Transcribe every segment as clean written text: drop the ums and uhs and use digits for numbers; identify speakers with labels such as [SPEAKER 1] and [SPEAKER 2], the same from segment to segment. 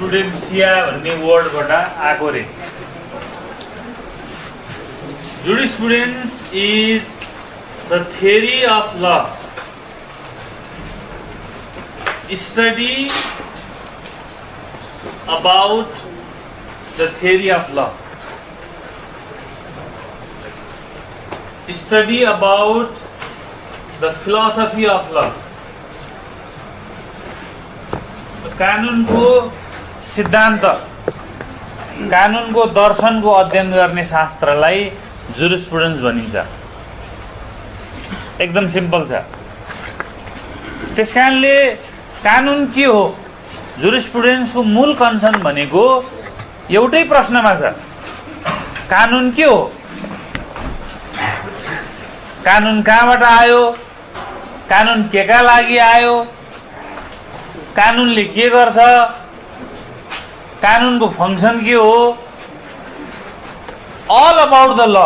[SPEAKER 1] जुरिस्प्रुडेन्सिया भन्ने वर्डबाट आएको रे। Jurisprudence is the theory of law, study about the theory of law, study about the philosophy of law. कानुनको सिद्धान्त, कानुनको दर्शनको अध्ययन गर्ने शास्त्रलाई जुरिस्प्रुडेन्स भनिन्छ। एकदम सिम्पल छ। त्यसकारणले कानुन के हो? जुरिस्प्रुडेन्सको मूल कन्सर्न भनेको एउटै प्रश्नमा छ, कानुन के हो? कानुन कहाँबाट आयो? कानुन केका लागि आयो? कानुनले के गर्छ? कानुनको फङ्सन के हो? All about the law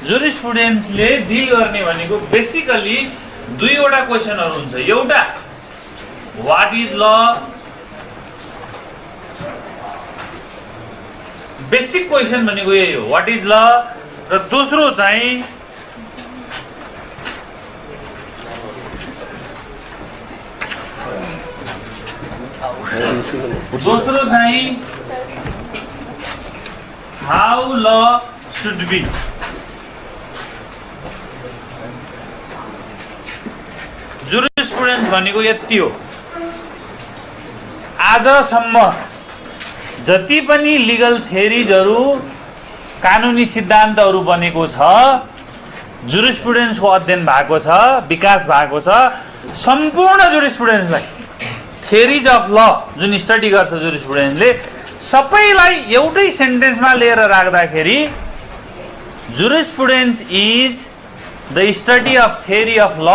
[SPEAKER 1] जुरिस्प्रुडेन्सले deal गर्ने भनेको बेसिकली दुईवटा क्वेसनहरु हुन्छ। एउटा व्हाट इज ल, बेसिक क्वेसन भनेको यही हो, व्हाट इज ल। र दोस्रो चाहिँ हाउ ल शुड बी। जुरिस्प्रुडेन्स भनेको यति हो। आजसम्म जति पनि लिगल थ्योरीजहरु, कानुनी सिद्धान्तहरु बनेको छ, जुरिस्प्रुडेन्सको अध्ययन भएको छ, विकास भएको छ। सम्पूर्ण जुरिस्प्रुडेन्सलाई, थ्योरीज अफ ल जुन स्टडी गर्छ जुरिस्प्रुडेन्सले, सबैलाई एउटै सेन्टेन्समा लिएर राख्दाखेरि jurisprudence is the study of theory of law.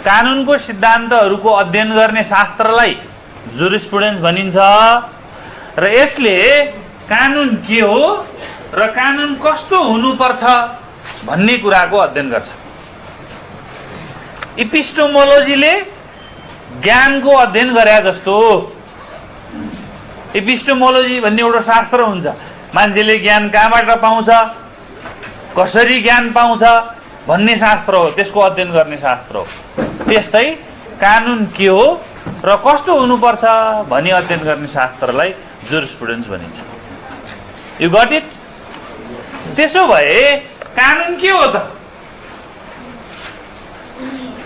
[SPEAKER 1] कानुनको सिद्धान्तहरुको अध्ययन गर्ने शास्त्रलाई जुरिस्प्रुडेन्स भनिन्छ। र यसले कानुन के हो र कानुन कस्तो हुनुपर्छ भन्ने कुराको अध्ययन गर्छ। एपिस्टेमोलोजीले ज्ञानको अध्ययन गरे जस्तो, एपिस्टेमोलोजी भन्ने एउटा शास्त्र हुन्छ। मान्छेले ज्ञान कहाँबाट पाउँछ, कसरी ज्ञान पाउँछ भन्ने शास्त्र हो, त्यसको अध्ययन गर्ने शास्त्र हो। त्यस्तै कानुन के हो र कस्तो हुनुपर्छ भनी अध्ययन गर्ने शास्त्रलाई जुरिस्प्रुडेन्स भनिन्छ। You got it? त्यसो भए कानुन के हो त?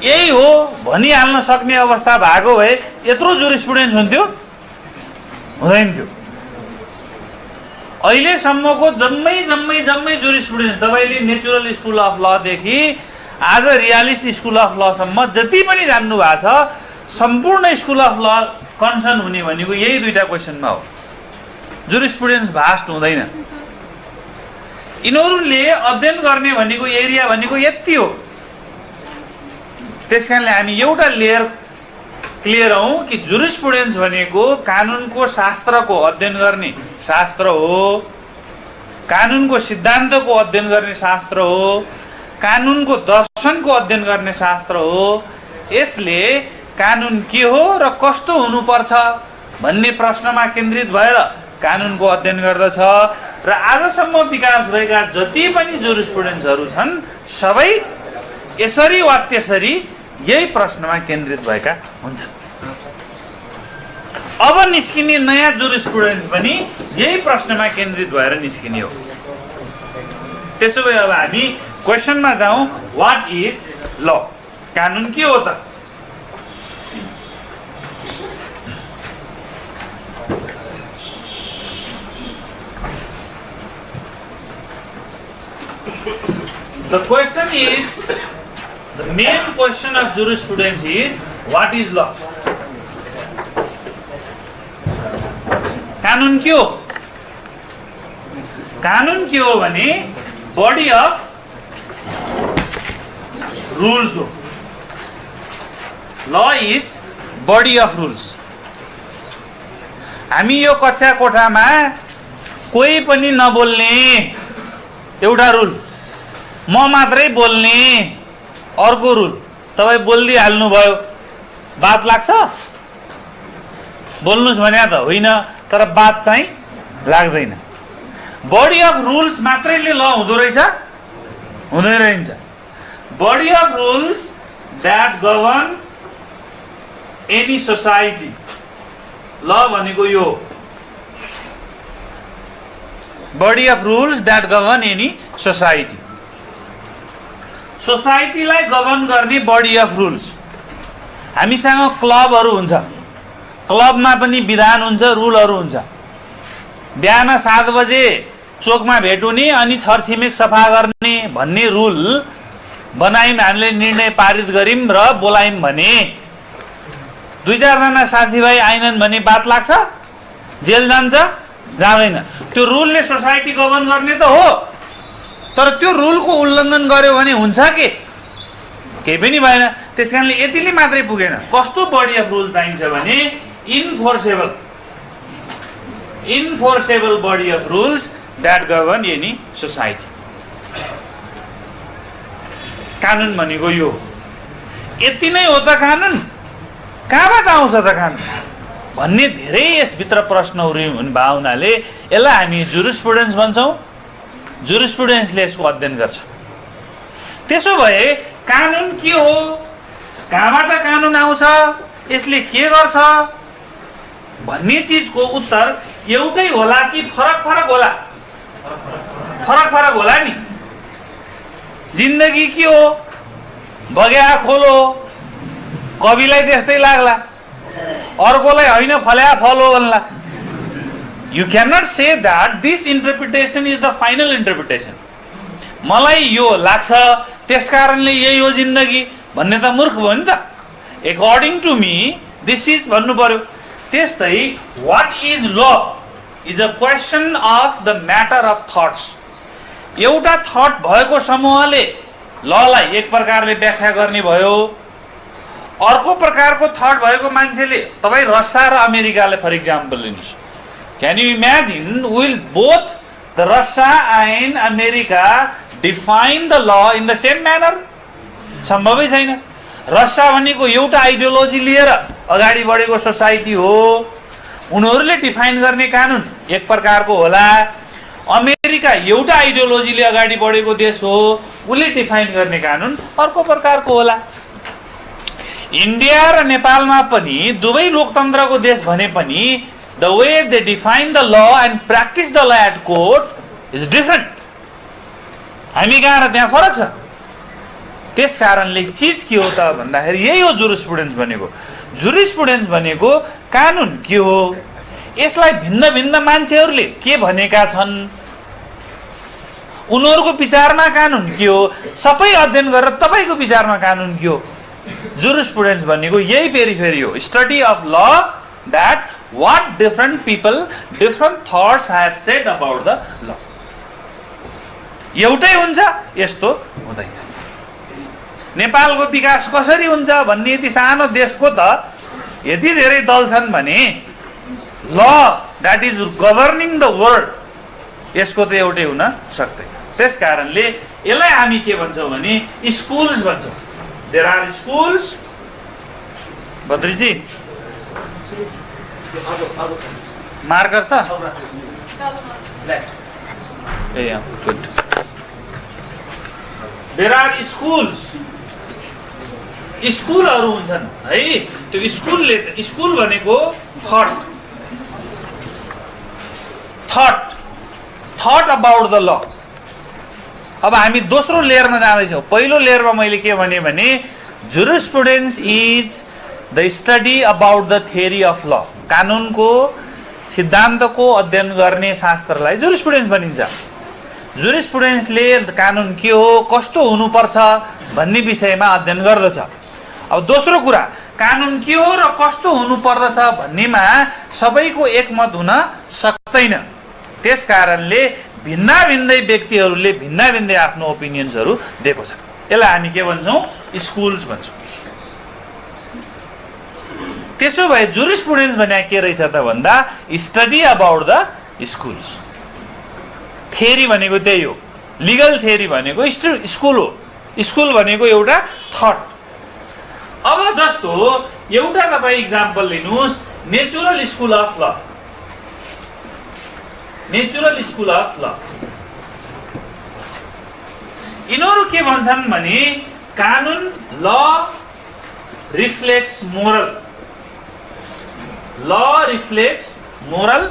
[SPEAKER 1] यही हो भनिहाल्न सक्ने अवस्था भएको भए यत्रो जुरिस्प्रुडेन्स हुन्थ्यो? हुँदैन थियो। अहिलेसम्मको जम्मै जुरिस्प्रुडेन्स, तपाईले नेचुरल स्कुल अफ ल देखि आज रियालिस्ट स्कुल अफ ल सम्म जति पनि जान्नु भएको छ, सम्पूर्ण स्कुल अफ ल कन्सर्न हुने भनेको यही दुईटा क्वेसनमा हो। जुरिस्प्रुडेन्स भास्ट हुँदैन। यिनीहरूले अध्ययन गर्ने भनेको एरिया भनेको यति हो। त्यसकारणले हामी एउटा लेयर क्लियर हौं कि जुरिस्प्रुडेन्स भनेको कानुनको शास्त्रको अध्ययन गर्ने शास्त्र हो, कानुनको सिद्धान्तको अध्ययन गर्ने शास्त्र हो, कानुनको दर्शनको अध्ययन गर्ने शास्त्र हो। यसले कानुन के हो र कस्तो हुनुपर्छ भन्ने प्रश्नमा केन्द्रित भएर कानुनको अध्ययन गर्दछ। र आजसम्म विकास भएका जति पनि जुरिस्प्रुडेन्सहरु छन् सबै यसरी वा त्यसरी यही प्रश्नमा केन्द्रित भएका हुन्छन्। अब निस्किने नयाँ जुरिस्प्रुडेन्स पनि यही प्रश्नमा केन्द्रित भएर निस्किने हो। त्यसो भए अब हामी क्वेसनमा जाउँ, व्हाट इज ल? कानुन के हो त? The question is, the main question of jurisprudence is, what is law? कानुन के हो? कानुन के हो भने बॉडी अफ रूल्स हो। Law is body of rules. हामी यो कच्चा कोठामा कोही पनि नबोल्ने एउटा रुल, म मात्रै बोल्ने अर्को रुल। तपाई बोल्दै हाल्नु भयो, बात लाग्छ? बोल्नुस् भने त होइन, तर बात चाहिँ लाग्दैन। बडी अफ रुल्स मात्रैले ल हुँदो रहेछ? हुँदैन रहन्छ। Body of rules that govern any society, law भनेको यो body of rules that govern any society. सोसाइटीलाई गभर्न गर्ने बडी अफ रुल्स। हामीसँग क्लबहरू हुन्छ, क्लबमा पनि विधान हुन्छ, रुलहरू हुन्छ। बिहान 7 बजे चोकमा भेट हुने अनि छरछिमेक सफा गर्ने भन्ने रुल बनायौँ, हामीले निर्णय पारित गर्यौँ र बोलायौँ भने 2-4 जना साथीभाइ आइनन् भने बात लाग्छ? जेल जान्छ? जाँदैन। त्यो रुलले सोसाइटी गभर्न गर्ने त हो, तर त्यो रुलको उल्लङ्घन गर्यो भने हुन्छ के? केही पनि भएन। त्यसकारणले यतिले मात्रै पुगेन। कस्तो बडी अफ रुल चाहिन्छ भने enforceable body of rules that govern any society. कानुन भनेको यो। यति नै हो त कानुन? कहाँबाट आउँछ त कानुन भन्ने धेरै यसभित्र प्रश्नहरू भए हुनाले यसलाई हामी जुरिस्प्रुडेन्स भन्छौँ। जुरिस्प्रुडेन्सले यसको अध्ययन गर्छ। त्यसो भए कानुन के हो, कहाँबाट कानुन आउँछ, यसले के गर्छ भन्ने चिजको उत्तर एउटै होला कि फरक फरक होला? फरक फरक होला नि। जिन्दगी के हो? बग्या खोलो, कविलाई त्यस्तै लाग्ला, अर्कोलाई होइन फल्या फल हो भन्ला। You cannot say that this interpretation is the final interpretation. मलाई यो लाग्छ त्यसकारणले यही हो जिन्दगी भन्ने त मूर्ख भयो नि त। According to me this is भन्नु पर्यो। त्यस्तै what is law is a question of the matter of thoughts. एउटा थट भएको समूहले ललाई एक प्रकारले व्याख्या गर्ने भयो, अर्को प्रकारको थट भएको मान्छेले, तपाई रसिया र अमेरिकाले फर एक्जाम्पल लिनुस्। Can you imagine will both the Russia and America define the law in the same manner? सम्भवै छैन। रसिया भनेको एउटा आइडियोलोजी लिएर अगाडि बढेको सोसाइटी हो, उनीहरूले डिफाइन गर्ने कानुन एक प्रकारको होला। अमेरिका एउटा आइडियोलोजीले अगाडि बढेको देश हो, उसले डिफाइन गर्ने कानुन अर्को प्रकारको होला। इन्डिया र नेपालमा पनि दुवै लोकतन्त्रको देश भने पनि the way they define the law and practice the law at court is different. हामी कहाँ र त्यहाँ फरक छ। त्यसकारणले चीज के हो त भन्दाखेरि यही हो जुरिस्प्रुडेन्स भनेको। जुरिस्प्रुडेन्स भनेको कानुन के हो, यसलाई भिन्न भिन्न मान्छेहरूले के भनेका छन्, उनीहरूको विचारमा कानुन के हो, सबै अध्ययन गरेर तपाईको विचारमा कानुन के हो। जुरिस्प्रुडेन्स भनेको यही फेरि हो, स्टडी अफ ल that what different people, different thoughts have said about the law. एउटै हुन्छ यस्तो हुँदैन। नेपालको विकास कसरी हुन्छ भन्ने यति सानो देशको त यति धेरै दल छन् भने ल that is governing the world, यसको त एउटै हुन सक्दैन। त्यसकारणले यसलाई हामी के भन्छौँ भने स्कुल्स भन्छौँ। There are schools. Badriji marker छ? A good. There are schools. स्कुलहरू हुन्छन् है। त्यो स्कुलले, स्कुल भनेको थट अबाउट द ल। अब हामी दोस्रो लेयरमा जाँदैछौँ। पहिलो लेयरमा मैले के भने jurisprudence is the study about the theory of law. कानुनको सिद्धान्तको अध्ययन गर्ने शास्त्रलाई जुरिस्प्रुडेन्स भनिन्छ। जुरिस्प्रुडेन्सले कानुन के हो, कस्तो हुनुपर्छ भन्ने विषयमा अध्ययन गर्दछ। अब दोस्रो कुरा, कानुन के हो र कस्तो हुनुपर्दछ भन्नेमा सबैको एकमत हुन सक्दैन। त्यसकारणले भिन्दै व्यक्तिहरूले भिन्दै आफ्नो ओपिनियन्सहरू दिएको छ। यसलाई हामी के भन्छौँ? स्कुल्स भन्छौँ। त्यसो भए जुरिस्प्रुडेन्स भने के रहेछ त भन्दा study about the schools. Theory भनेको त्यही हो। लिगल थ्योरी भनेको स्कुल हो। स्कुल भनेको एउटा थट। अब जस्तो एउटा तपाईँ इक्जाम्पल लिनुहोस्, natural school of law, natural school of law, यिनीहरू के भन्छन् भने कानुन law reflects moral, law reflects moral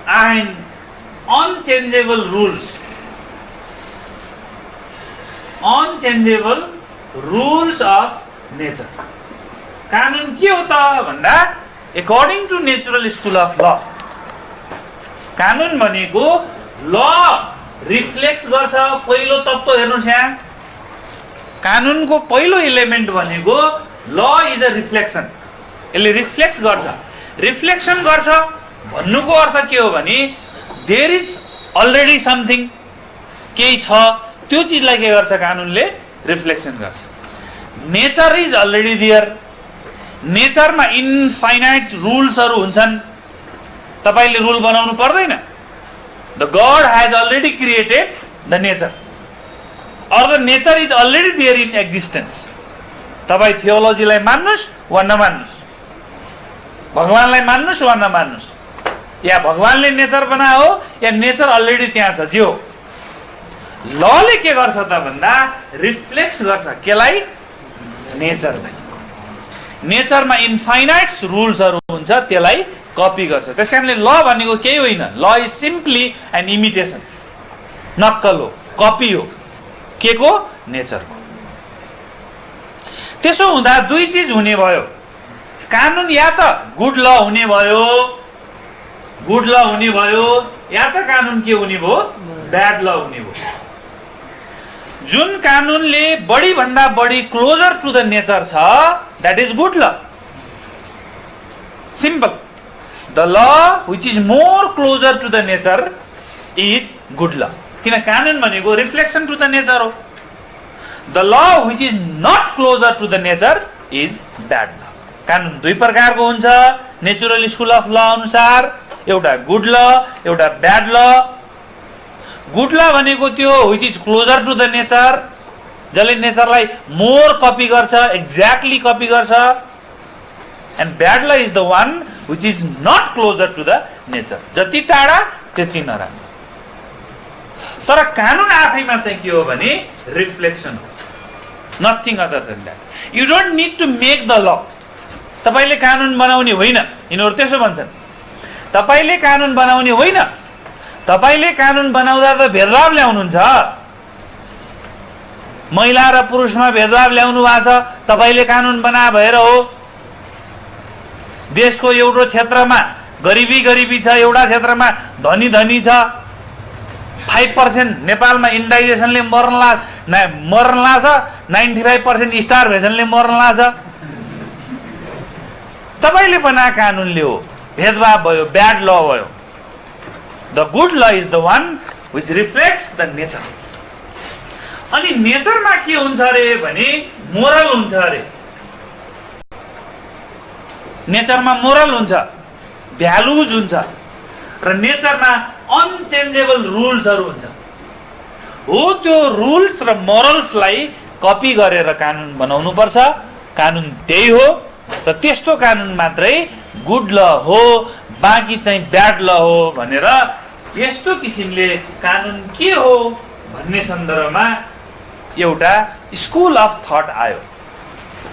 [SPEAKER 1] and unchangeable rules, unchangeable rules of nature. कानुन के हो त भन्दा according to natural school of law, कानुन भनेको ल रिफ्लेक्स गर्छ। पहिलो तत्त्व हेर्नुस् यहाँ, कानुनको पहिलो एलिमेन्ट भनेको ल इज अ रिफ्लेक्सन, यसले रिफ्लेक्स गर्छ। रिफ्लेक्सन गर्छ भन्नुको अर्थ के हो भने देयर इज अलरेडी समथिङ, केही छ, त्यो चिजलाई के गर्छ कानुनले रिफ्लेक्सन गर्छ। नेचर इज अलरेडी देयर, नेचरमा इनफाइनाइट रुल्सहरू हुन्छन्, तपाईले रुल बनाउनु पर्दैन। The god has already created the nature, or the nature is already there in existence. तपाई थियोलोजीलाई मान्नुस् वा नमान्नुस्, भगवानलाई मान्नुस् वा नमान्नुस्, या भगवानले नेचर बनायो या नेचर अलरेडी त्यहाँ छ। जो लले के गर्छ त भन्दा रिफ्लेक्स गर्छ, केलाई? नेचरलाई। नेचरमा इन्फाइनाइट रुल्सहरू हुन्छ, त्यसलाई कपी गर्छ। त्यसकारणले ल भनेको केही होइन, law is simply an imitation, नक्कल हो, कपी हो, के को? नेचरको। त्यसो हुँदा दुई चीज हुने भयो, कानुन या त गुड ल हुने भयो, गुड ल हुने भयो, या त कानुन के हुने भयो? ब्याड ल हुने भयो। जुन कानुनले बढी भन्दा बढी क्लोजर टु द नेचर छ, that is good law, simple. The law which is more closer to the nature is good law, किन कानुन भनेको रिफ्लेक्सन टु द नेचर हो। The law which is not closer to the nature is bad law. कानुन दुई प्रकारको हुन्छ natural school of ल अनुसार, एउटा गुड ल, एउटा ब्याड ल। गुड ल भनेको त्यो which is closer to the nature, जसले नेचरलाई मोर कपी गर्छ, एक्ज्याक्टली कपी गर्छ। And bad law is the one which is not closer to the nature, जति टाढा त्यति नराम्रो। तर कानुन आफैमा चाहिँ के हो भने रिफ्लेक्सन हो, nothing other than that. You don't need to make the law, तपाईले कानुन बनाउने होइन, यिनीहरू त्यसो भन्छन्। तपाईले कानुन बनाउने होइन, तपाईले कानुन बनाउँदा त भेदभाव ल्याउनुहुन्छ, महिला र पुरुषमा भेदभाव ल्याउनु भएको छ, तपाईले कानुन बना भएर हो। देशको एउटा क्षेत्रमा गरिबी गरिबी छ, एउटा क्षेत्रमा धनी धनी छ। 5% नेपालमा इन्डाइजेसनले मर्न लाग्छ, 95% स्टारभेसनले मर्न लाग्छ। तपाईले बना कानुनले हो, भेदभाव भयो, ब्याड ल भयो। द गुड ल is the one which reflects the nature. अनि नेचरमा के हुन्छ अरे भने मोरल हुन्छ अरे, नेचरमा मोरल हुन्छ, भ्यालुज हुन्छ, र नेचरमा अनचेन्जेबल रुल्सहरू हुन्छ। हो त्यो रुल्स र मोरल्सलाई कपी गरेर कानुन बनाउनु पर्छ। कानुन त्यही हो, र त्यस्तो कानुन मात्रै गुड ल हो, बाँकी चाहिँ ब्याड ल हो भनेर यस्तो किसिमले कानुन के हो भन्ने सन्दर्भमा एउटा स्कुल अफ थट आयो।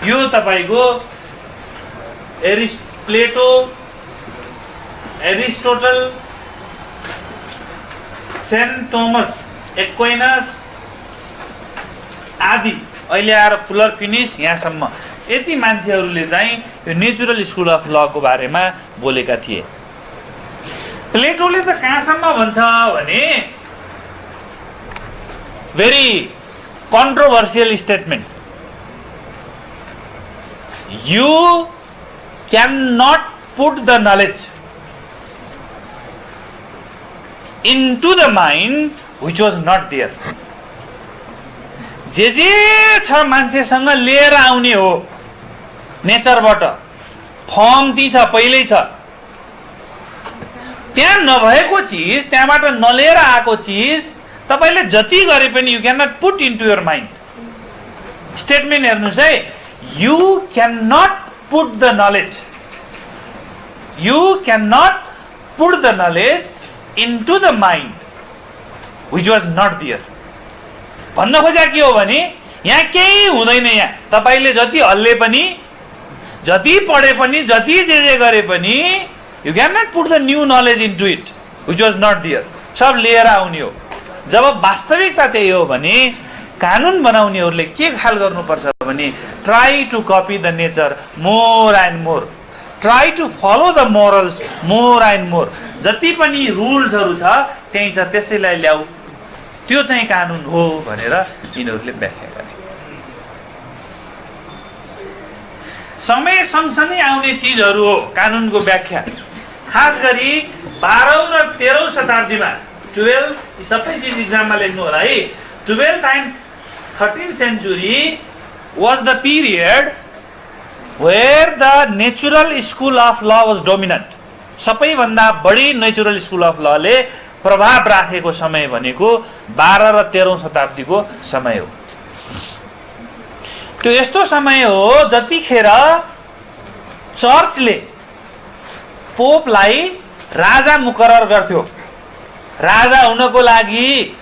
[SPEAKER 1] यो तपाईको प्लेटो, एरिस्टोटल, सेन्ट थोमस एक्विनास आदि, अहिले आएर फुलर फिनिस यहाँसम्म, यति मान्छेहरूले चाहिँ यो नेचुरल स्कुल अफ ल को बारेमा बोलेका थिए। प्लेटोले त कहाँसम्म भन्छ भने very controversial statement, you can not put the knowledge into the mind which was not there. जे छ मान्छेसँग लिएर आउने हो नेचरबाट, फर्म ती छ, पहिल्यै छ। त्यहाँ नभएको चिज, त्यहाँबाट नलिएर आएको चिज तपाईले जति गरे पनि you can not put into your mind. Statement हेर्नुस् है, you can not put the knowledge You cannot put the knowledge into the mind which was not there. भन्न खोजेको के हो भने यहाँ केही हुँदैन। यहाँ तपाईले जति हल्ले पनि, जति पढे पनि, जति जे गरे पनि, you cannot put the new knowledge into it which was not there. सब लिएर आउने हो। जब वास्तविकता त्यही हो भने कानुन बनाउनेहरूले के ख्याल गर्नुपर्छ भने try to copy the nature more and more, try to follow the morals more and more. जति पनि रुल्सहरु छ त्यही छ, त्यसैलाई ल्याऊ, त्यो चाहिँ कानुन हो भनेर यिनीहरूले व्याख्या गरे। समय सँगसँगै आउने चीजहरु हो कानुनको व्याख्या। खास गरी 12औं र 13औं शताब्दीमा 12 सबै चीज एक्जाममा लेख्नु होला है। 12th and 13th century was the period where the natural school of law was dominant. सबैभन्दा बढी नेचुरल स्कुल अफ ल ले प्रभाव राखेको समय भनेको 12 र 13औं शताब्दीको समय हो। त्यो यस्तो समय हो जतिखेर चर्चले पोपलाई राजा मुकरर गर्थ्यो। राजा हुनको लागि,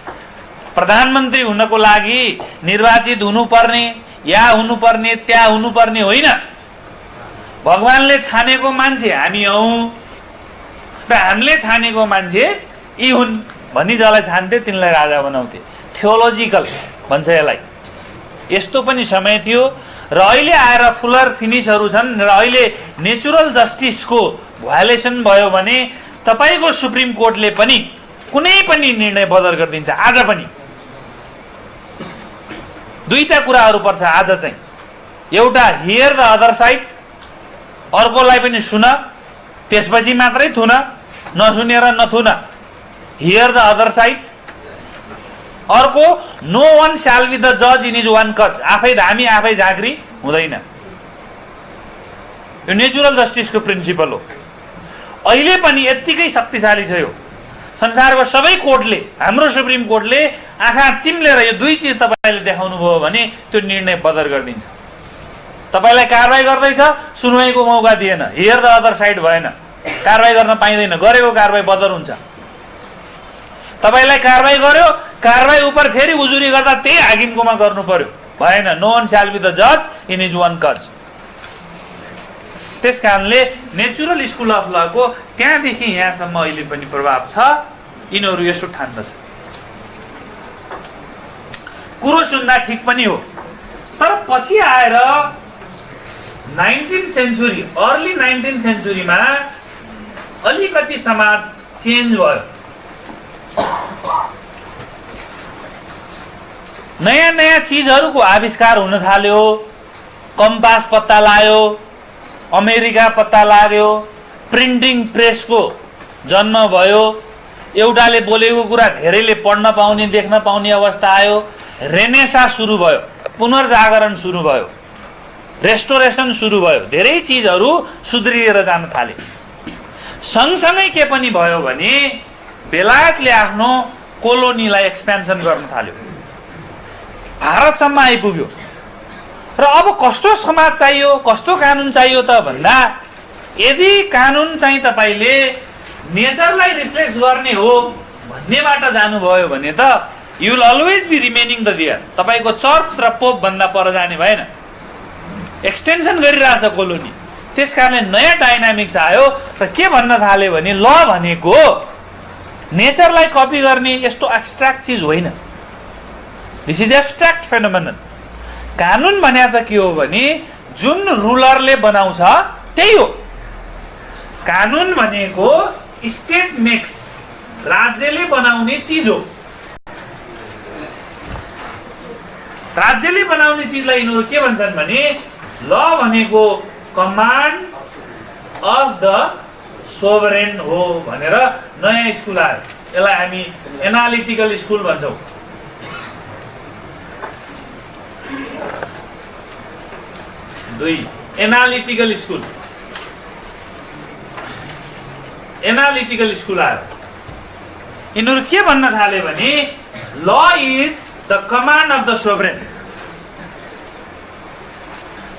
[SPEAKER 1] प्रधानमन्त्री हुनको लागि निर्वाचित हुनुपर्ने, या हुनुपर्ने, त्यहाँ हुनुपर्ने होइन। भगवानले छानेको मान्छे हामी हौ र हामीले छानेको मान्छे यी हुन् भनी जसलाई छान्थे तिनलाई राजा बनाउँथे। थियोलोजिकल भन्छ यसलाई। यस्तो पनि समय थियो र अहिले आएर फुलर फिनिशहरु छन् र अहिले नेचुरल जस्टिसको भायोलेसन भयो भने तपाईको सुप्रिम कोर्टले पनि कुनै पनि निर्णय बदल गरिदिन्छ। आज पनि दुईटा कुराहरु पर्छ आज चाहिँ। एउटा हियर द अदर साइड, अर्कोलाई पनि सुन, त्यसपछि मात्रै थुन, नसुनेर नथुन। Hear the other side. अर्को no one shall be the जज इन हिज वन कज। आफै धामी आफै झाँक्री हुँदैन। यो नेचुरल जस्टिसको प्रिन्सिपल हो। अहिले पनि यतिकै शक्तिशाली छ यो। संसारको सबै कोर्टले, हाम्रो सुप्रिम कोर्टले आँखा चिम्लेर यो दुई चीज तपाईले देखाउनु भयो भने त्यो निर्णय बदल गरिदिन्छ। तपाईलाई कारबाही गर्दैछ, सुनवाईको मौका दिएन, हियर द अदर साइड भएन, कारबाही गर्न पाइदैन, गरेको कारबाही बदल हुन्छ। तपाईलाई कारबाही गर्यो, कारबाही उपर फेरि उजुरी गर्दा त्यही हाकिमकोमा गर्नु पर्यो, भएन। No one shall be the जज इन हिज वन कज। त्यसकारणले नेचुरल स्कुल अफ ल को त्यहाँदेखि यहाँसम्म अहिले पनि प्रभाव छ। यिनीहरू यसो ठान्दछ। कुरो सुन्दा ठिक पनि हो, तर पछि आएर 19th सेन्चुरी, अर्ली 19th सेन्चुरीमा अलिकति समाज चेन्ज भयो। नयाँ नयाँ चीजहरुको आविष्कार हुन थाल्यो। कम्पास पत्ता लाग्यो, अमेरिका पत्ता लाग्यो, प्रिन्टिङ प्रेसको जन्म भयो, एउटाले बोलेको कुरा धेरैले पढ्न पाउने, देख्न पाउने अवस्था आयो। रेनेसा सुरु भयो, पुनर्जागरण सुरु भयो, रेस्टोरेसन सुरु भयो, धेरै चीजहरु सुध्रिएर जान थाले। सँगसँगै के पनि भयो भने बेलायतले आफ्नो कोलोनीलाई एक्सपेन्सन गर्न थाल्यो, भारतसम्म आइपुग्यो। र अब कस्तो समाज चाहियो, कस्तो कानुन चाहियो त भन्दा यदि कानुन चाहिँ तपाईले नेचरलाई रिफ्लेक्ट गर्ने हो भन्नेबाट जानुभयो भने त you will always be remaining the there. तपाईको चर्च र पोप भन्दा पर जाने भएन। एक्सटेन्सन गरिरहेछ कोलोनी। त्यसकारणले नयाँ डाइनामिक्स आयो र के भन्न थाल्यो भने ल भनेको नेचरलाई कपी गर्ने यस्तो एब्स्ट्र्याक्ट चीज होइन। This is abstract phenomenon. कानुन भने त के हो भने जुन रुलरले बनाउँछ त्यही हो। कानुन भनेको स्टेट मेक्स, राज्यले बनाउने चीज हो। राज्यले बनाउने चीजलाई यिनीहरू के भन्छन् भने ल भनेको कमान्ड अफ द सोभरेन हो भनेर नयाँ स्कुल आयो। यसलाई हामी एनालिटिकल स्कुल भन्छौं। दुई एनालिटिकल स्कुल। एनालिटिकल स्कुल आयो। यिनीहरू के भन्न थाले भने law is the command of the sovereign.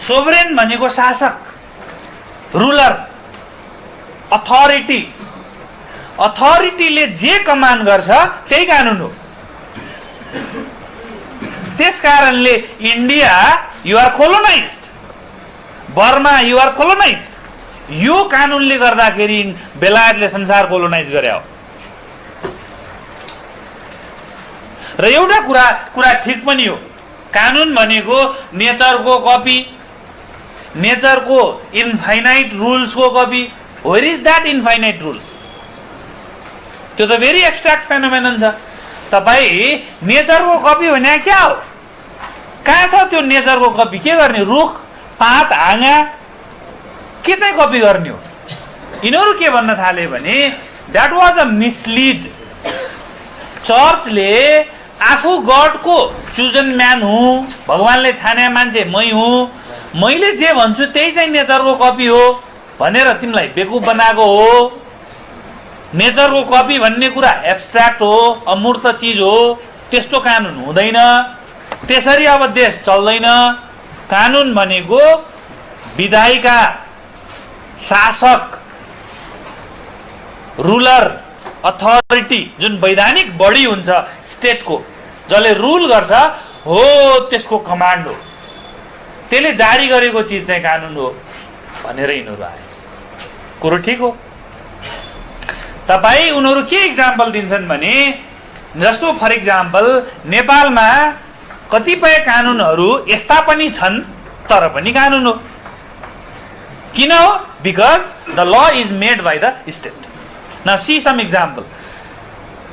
[SPEAKER 1] Sovereign भनेको शासक, रुलर। अथोरिटीले जे कमान्ड गर्छ त्यही कानुन हो। त्यसकारणले India you are colonized, Burma you are colonized. यो कानुनले गर्दाखेरि बेलायतले संसार कोलोनाइज गरे हो। र एउटा कुरा ठिक पनि हो, कानुन भनेको नेचरको कपी, नेचरको इन्फाइनाइट रुल्सको copy. Where is that infinite rules? त्यो त भेरी एब्स्ट्र्याक्ट फेनोमेनन छ। तपाईँ नेचरको कपी भने क्या हो? कहाँ छ त्यो नेचरको कपी? के गर्ने? रुख, पात, हाँगा के चाहिँ कपी गर्ने हो? यिनीहरू के भन्न थाले भने द्याट वाज अ मिसलिड। चर्चले आफू गडको चुजन म्यान हुँ, भगवानले छाने मान्छे मै हुँ, मैले जे भन्छु त्यही चाहिँ नेचरको कपी हो भनेर तिमीलाई बेकुफ बनाएको हो। नेचरको कपी भन्ने कुरा एब्स्ट्र्याक्ट हो, अमूर्त चिज हो, त्यस्तो कानुन हुँदैन। त्यसरी अब देश चल्दैन। कानुन भनेको विधायिका, शासक, रुलर, अथोरिटी, जुन वैधानिक बडी हुन्छ स्टेटको, जसले रुल गर्छ हो, त्यसको कमान्ड हो। त्यसले जारी गरेको चिज चाहिँ कानुन हो भनेर यिनीहरू आए। कुरो ठिक हो। तपाईँ उनीहरू के इक्जाम्पल दिन्छन् भने जस्तो फर इक्जाम्पल नेपालमा कतिपय कानुनहरू यस्ता पनि छन् तर पनि कानुन हो। किन हो? Because the law is made by the state. Now see some example.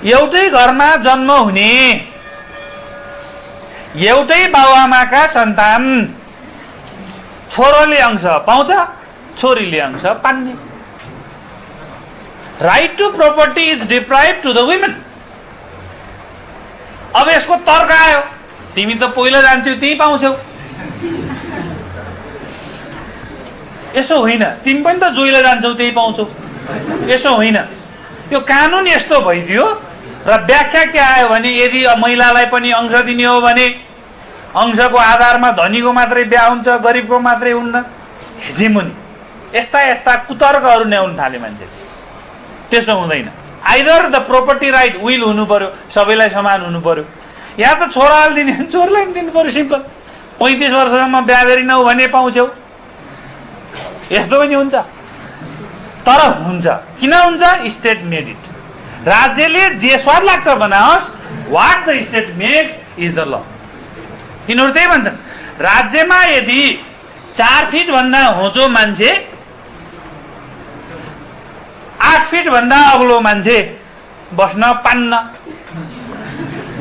[SPEAKER 1] एउटै घरमा जन्म हुने एउटै बाबुआमाका सन्तान, छोरोले अंश पाउँछ, छोरीले अंश पाउने। Right to property is deprive to the women. अब यसको तर्क आयो, तिमी त पहिला जान्छौ त्यही पाउँछौ। यसो होइन, तिमी पनि त जोइला जान्छौ त्यही पाउँछौ। यसो होइन, यो कानुन यस्तो भइदियो र व्याख्या के आयो भने यदि महिलालाई पनि अंश दिने हो भने अंशको आधारमा धनीको मात्रै बिहा हुन्छ, गरिबको मात्रै हुन्न। हेजेमुनी यस्ता यस्ता कुतर्कहरू ल्याउन थाले मान्छे। त्यसो हुँदैन। Either the property right will हुनु पर्यो, सबैलाई समान हुनु पर्यो, या त छोराले दिने भने छोरालाई दिनु पर्यो। सिम्पल। 35 वर्षसम्म बिहा गरिनौ भने पाउँछौ। यस्तो पनि हुन्छ। तर हुन्छ। किन हुन्छ? State made it. राज्यले जे स्वाद लाग्छ बनाओस्, what the state makes is the law. यिनीहरू त्यही भन्छन्। राज्यमा यदि 4 फिट भन्दा होचो मान्छे, 8 फिट भन्दा अग्लो मान्छे बस्न पान्न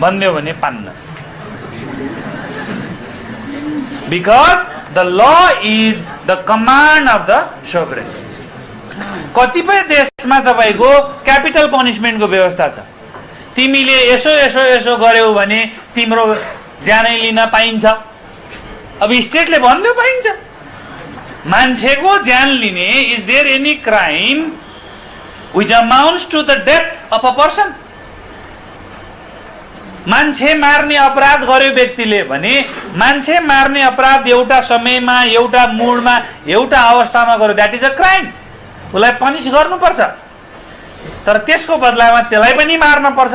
[SPEAKER 1] भनिदियो भने पान्न। Because the law is the command of the sovereign. कतिपय देशमा तपाईको क्यापिटल पनिशमेन्टको व्यवस्था छ। तिमीले यसो यसो यसो गर्यौ भने तिम्रो ज्यानै लिन पाइन्छ। अब स्टेटले भन्नु पाइन्छ। मान्छेको ज्यान लिने, is there any crime which amounts to the death of a person? मान्छे मार्ने अपराध गर्यो व्यक्तिले भने मान्छे मार्ने अपराध एउटा समयमा, एउटा मूडमा, एउटा अवस्थामा गर्यो, द्याट इज अ क्राइम। उसलाई पनिश गर्नुपर्छ। तर त्यसको बदलामा त्यसलाई पनि मार्न पर्छ।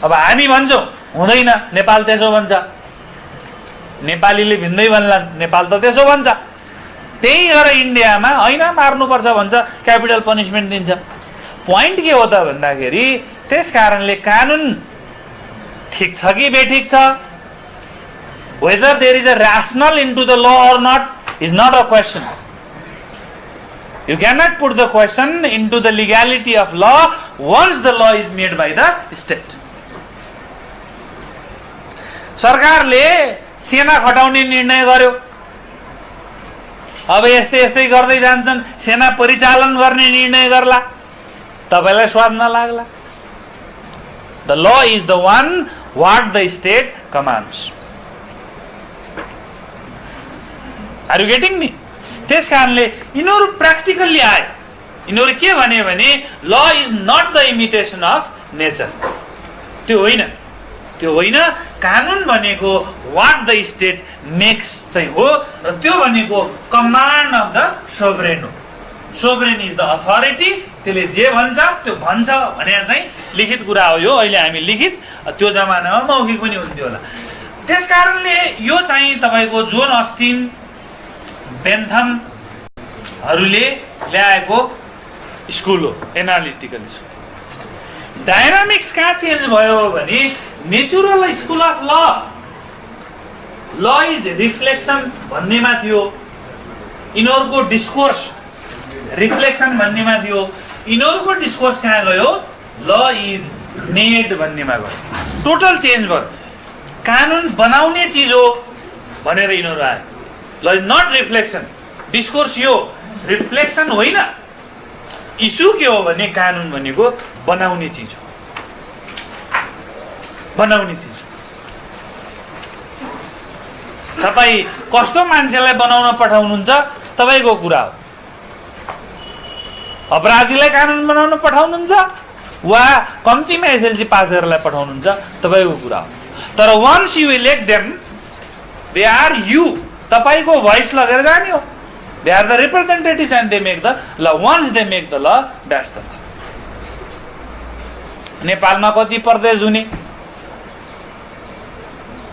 [SPEAKER 1] अब हामी भन्छौँ हुँदैन, नेपाल त्यसो भन्छ। नेपालीले भिन्दै भन्लान्, नेपाल त त्यसो भन्छ। त्यही भएर इन्डियामा होइन मार्नुपर्छ भन्छ, क्यापिटल पनिशमेन्ट दिन्छ। पोइन्ट के हो त भन्दाखेरि त्यस कारणले कानुन ठिक छ कि बेठिक छ, whether there is a rational into the law or not is not a question. You cannot put the question into the legality of law once the law is made by the state. सरकारले सेना खटाउने निर्णय गर्यो। अब यस्तै यस्तै गर्दै जान्छन्, सेना परिचालन गर्ने निर्णय गर्ला, तपाईलाई स्वाद नलाग्ला। The law is the one what the state commands. Are you getting me? त्यस कारणले यिनीहरू प्र्याक्टिकल्ली आए। यिनीहरू के भने law is not the imitation of nature. त्यो होइन, त्यो होइन। कानुन भनेको what the state makes चाहिँ हो, र त्यो भनेको कमान्ड अफ द सोभरेन हो। सोभरेन इज द अथोरिटी, त्यसले जे भन्छ त्यो भन्छ भने चाहिँ लिखित कुरा हो यो। अहिले हामी लिखित, त्यो जमानामा मौखिक पनि हुन्थ्यो होला। त्यसकारणले यो चाहिँ तपाईँको जोन अस्टिन, बेन्थमहरूले ल्याएको स्कुल हो, एनालिटिकल स्कुल। डायनामिक्स कहाँ चेन्ज भयो भने नेचुरल स्कुल अफ ल इज रिफ्लेक्सन भन्नेमा थियो, यिनीहरूको डिस्कोर्स रिफ्लेक्सन भन्नेमा थियो। यिनीहरूको डिस्कोर्स कहाँ गयो? ल इज मेड भन्नेमा गयो। टोटल चेन्ज भयो। कानुन बनाउने चिज हो भनेर यिनीहरू आयो। ल इज नट रिफ्लेक्सन, डिस्कोर्स यो रिफ्लेक्सन होइन। इस्यु के हो भने कानुन भनेको बनाउने चिज हो, बनाउने चिज। तपाईँ कस्तो मान्छेलाई बनाउन पठाउनुहुन्छ तपाईँको कुरा हो। अपराधीलाई कानुन बनाउन पठाउनुहुन्छ वा कम्तीमा एसएलसी पास गरेरलाई पठाउनुहुन्छ तपाईँको कुरा हो। तर once you elect them, they are you, तपाईँको भोइस लगेर जाने हो। They are the representatives and they make the law. Once they make the law, that's the law. नेपालमा कति प्रदेश हुने?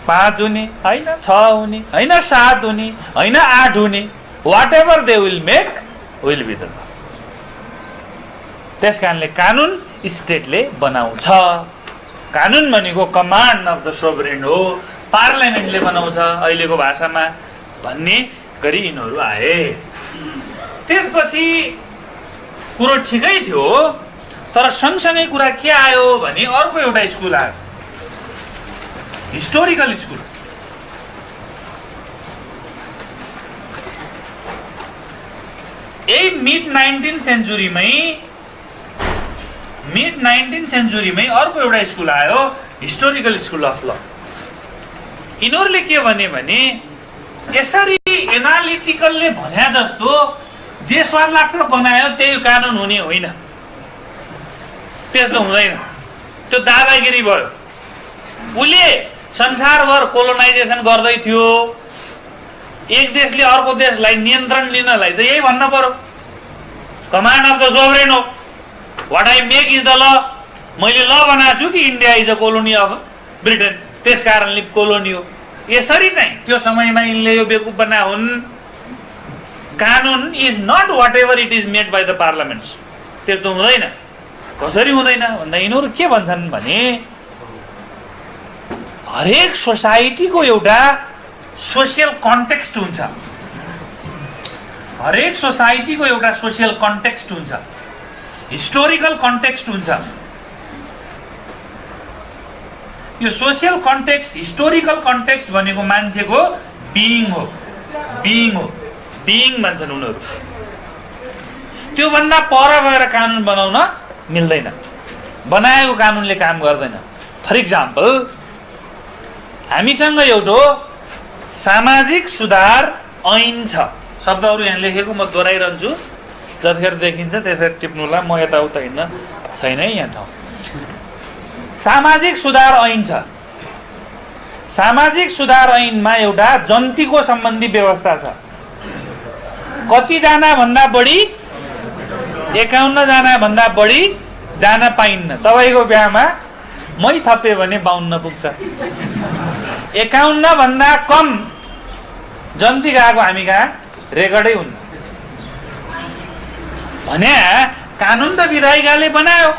[SPEAKER 1] 5 हुने होइन, 6 हुने होइन, 7 हुने होइन, 8 हुने। Whatever they will make will be the law. त्यस कारणले कानुन स्टेटले बनाउँछ। कानुन भनेको कमान्ड अफ द सोभरेन हो, पार्लियामेन्टले बनाउँछ अहिलेको भाषामा भन्ने गरी यिनीहरू आए। त्यसपछि कुरो ठिकै थियो, तर सँगसँगै कुरा के आयो भने अर्को एउटा स्कुल आयो, हिस्टोरिकल स्कुल। यही मिड 19th सेन्चुरीमै अर्को एउटा स्कुल आयो, हिस्टोरिकल स्कुल अफ ल। यिनीहरूले के भने यसरी एनालिटिकलले भने जस्तो जे स्वाद लाग्छ बनायो त्यही कानुन हुने होइन, त्यस्तो हुँदैन। त्यो दादागिरी भयो। उसले संसारभर कोलोनाइजेसन गर्दै थियो, एक देशले अर्को देशलाई नियन्त्रण लिनलाई त यही भन्न पर्यो, कमान्ड अफ द सोभरेन हो। What I make is the law. मैले ल बनाएको छु कि India is a colony of Britain, त्यस कारणले कोलोनी हो। यसरी चाहिँ त्यो समयमा यिनले यो बेकुफ बना हुन्। कानुन is not what ever it is made by the parliaments, त्यस्तो हुँदैन। कसरी हुँदैन भन्दा यिनीहरू के भन्छन् भने हरेक सोसाइटीको एउटा सोसियल कन्टेक्स्ट हुन्छ, हरेक सोसाइटीको एउटा सोसियल कन्टेक्स्ट हुन्छ, हिस्टोरिकल कन्टेक्स्ट हुन्छ। यो सोसियल कन्टेक्स्ट, हिस्टोरिकल कन्टेक्स्ट भनेको मान्छेको बिइङ हो, बिइङ हो, बिइङ भन्छन् उनीहरू। त्यो भन्दा पर गएर कानुन बनाउन मिल्दैन, बनाएको कानुनले काम गर्दैन। फर इक्जाम्पल, हामीसँग एउटा सामाजिक सुधार ऐन छ। शब्दहरू यहाँ लेखेको म दोहोऱ्याइरहन्छु, जतिखेर देखिन्छ त्यसरी टिप्नुला, म यताउता हिँड्न छैन है यहाँ ठाउँ। सामाजिक सुधार ऐन छ। सामाजिक सुधार ऐनमा एउटा जन्तीको सम्बन्धी व्यवस्था छ। कतिजना भन्दा बढी? 51 जना भन्दा बढी जान पाइन्न। तपाईँको बिहामा मै थपे भने 52 पुग्छ। 51 भन्दा कम जन्ती गएको हामी कहाँ रेकर्डै हुन्न भने कानुन त विधायिकाले बनायो,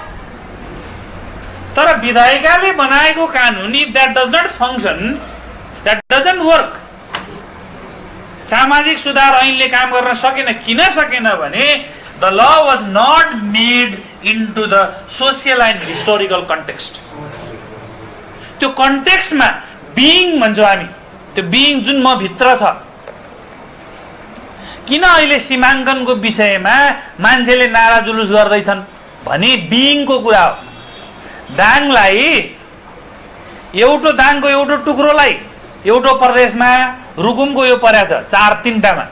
[SPEAKER 1] तर विधायिकाले बनाएको कानुन if that does not function, that doesn't work. सामाजिक सुधार ऐनले काम गर्न सकेन। किन सकेन भने the law was not made into the social and historical context. त्यो कन्टेक्स्टमा बिइङ भन्छौँ हामी, त्यो बिइङ जुन म भित्र छ। किन अहिले सीमाङ्कनको विषयमा मान्छेले नारा जुलुस गर्दैछन् भने बिइङको कुरा हो। दाङलाई, एउटा दाङको एउटा टुक्रोलाई एउटा प्रदेशमा रुकुमको यो परेको छ 4-3टामा,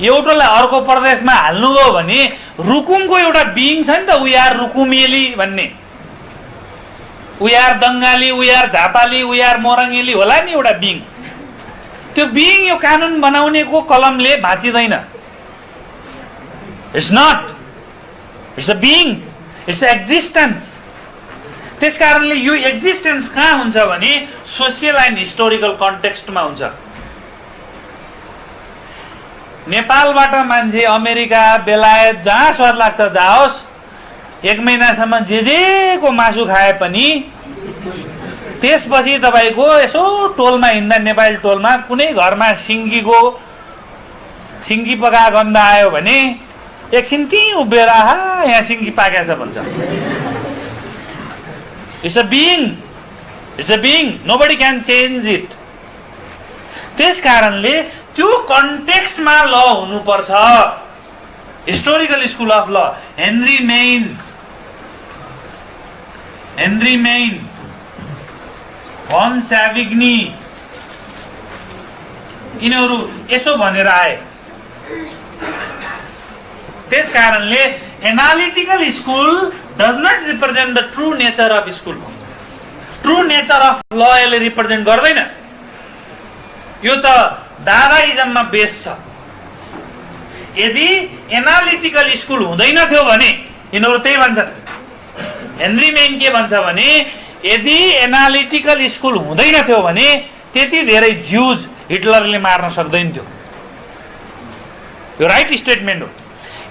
[SPEAKER 1] एउटालाई अर्को प्रदेशमा हाल्नुभयो भने रुकुमको एउटा बिइङ छ नि त, वी आर रुकुमेली भन्ने, वी आर दङ्गाली, वी आर झापाली, वी आर मोरङ्गेली होला नि एउटा बिइङ। त्यो बिइङ यो कानुन बनाउनेको कलमले भाँचिँदैन। It's not, it's a being, it's a existence. त्यस कारणले यो एक्जिस्टेन्स कहाँ हुन्छ भने सोसियल एन्ड हिस्टोरिकल कन्टेक्स्टमा हुन्छ। नेपालबाट मान्छे अमेरिका, बेलायत जहाँ सर लाग्छ जाओस्, 1 महिनासम्म जेको मासु खाए पनि त्यसपछि तपाईको यसो टोलमा हिँड्दा, नेपाली टोलमा कुनै घरमा सिङ्गी पकाएको गन्ध आयो भने एकछिन त्यहीँ उभिएर आहा यहाँ सिङ्गी पाकेछ भन्छ। It's a being, it's a being, nobody can change it. त्यस कारणले त्यो कन्टेक्स्टमा ल हुनुपर्छ। Historical school of law, Henry Maine, von Savigny, यिनीहरू यसो भनेर आए। त्यस कारणले analytical school does not represent the true nature of school. True nature of law यसले रिप्रेजेन्ट गर्दैन। यो त दादाइजममा बेस छ। यदि एनालिटिकल स्कुल हुँदैन थियो भने यिनीहरू त्यही भन्छन्। हेनरी मेन के भन्छ भने यदि एनालिटिकल स्कुल हुँदैन थियो भने त्यति धेरै ज्यूज हिटलरले मार्न सक्दैन थियो। यो राइट स्टेटमेन्ट हो।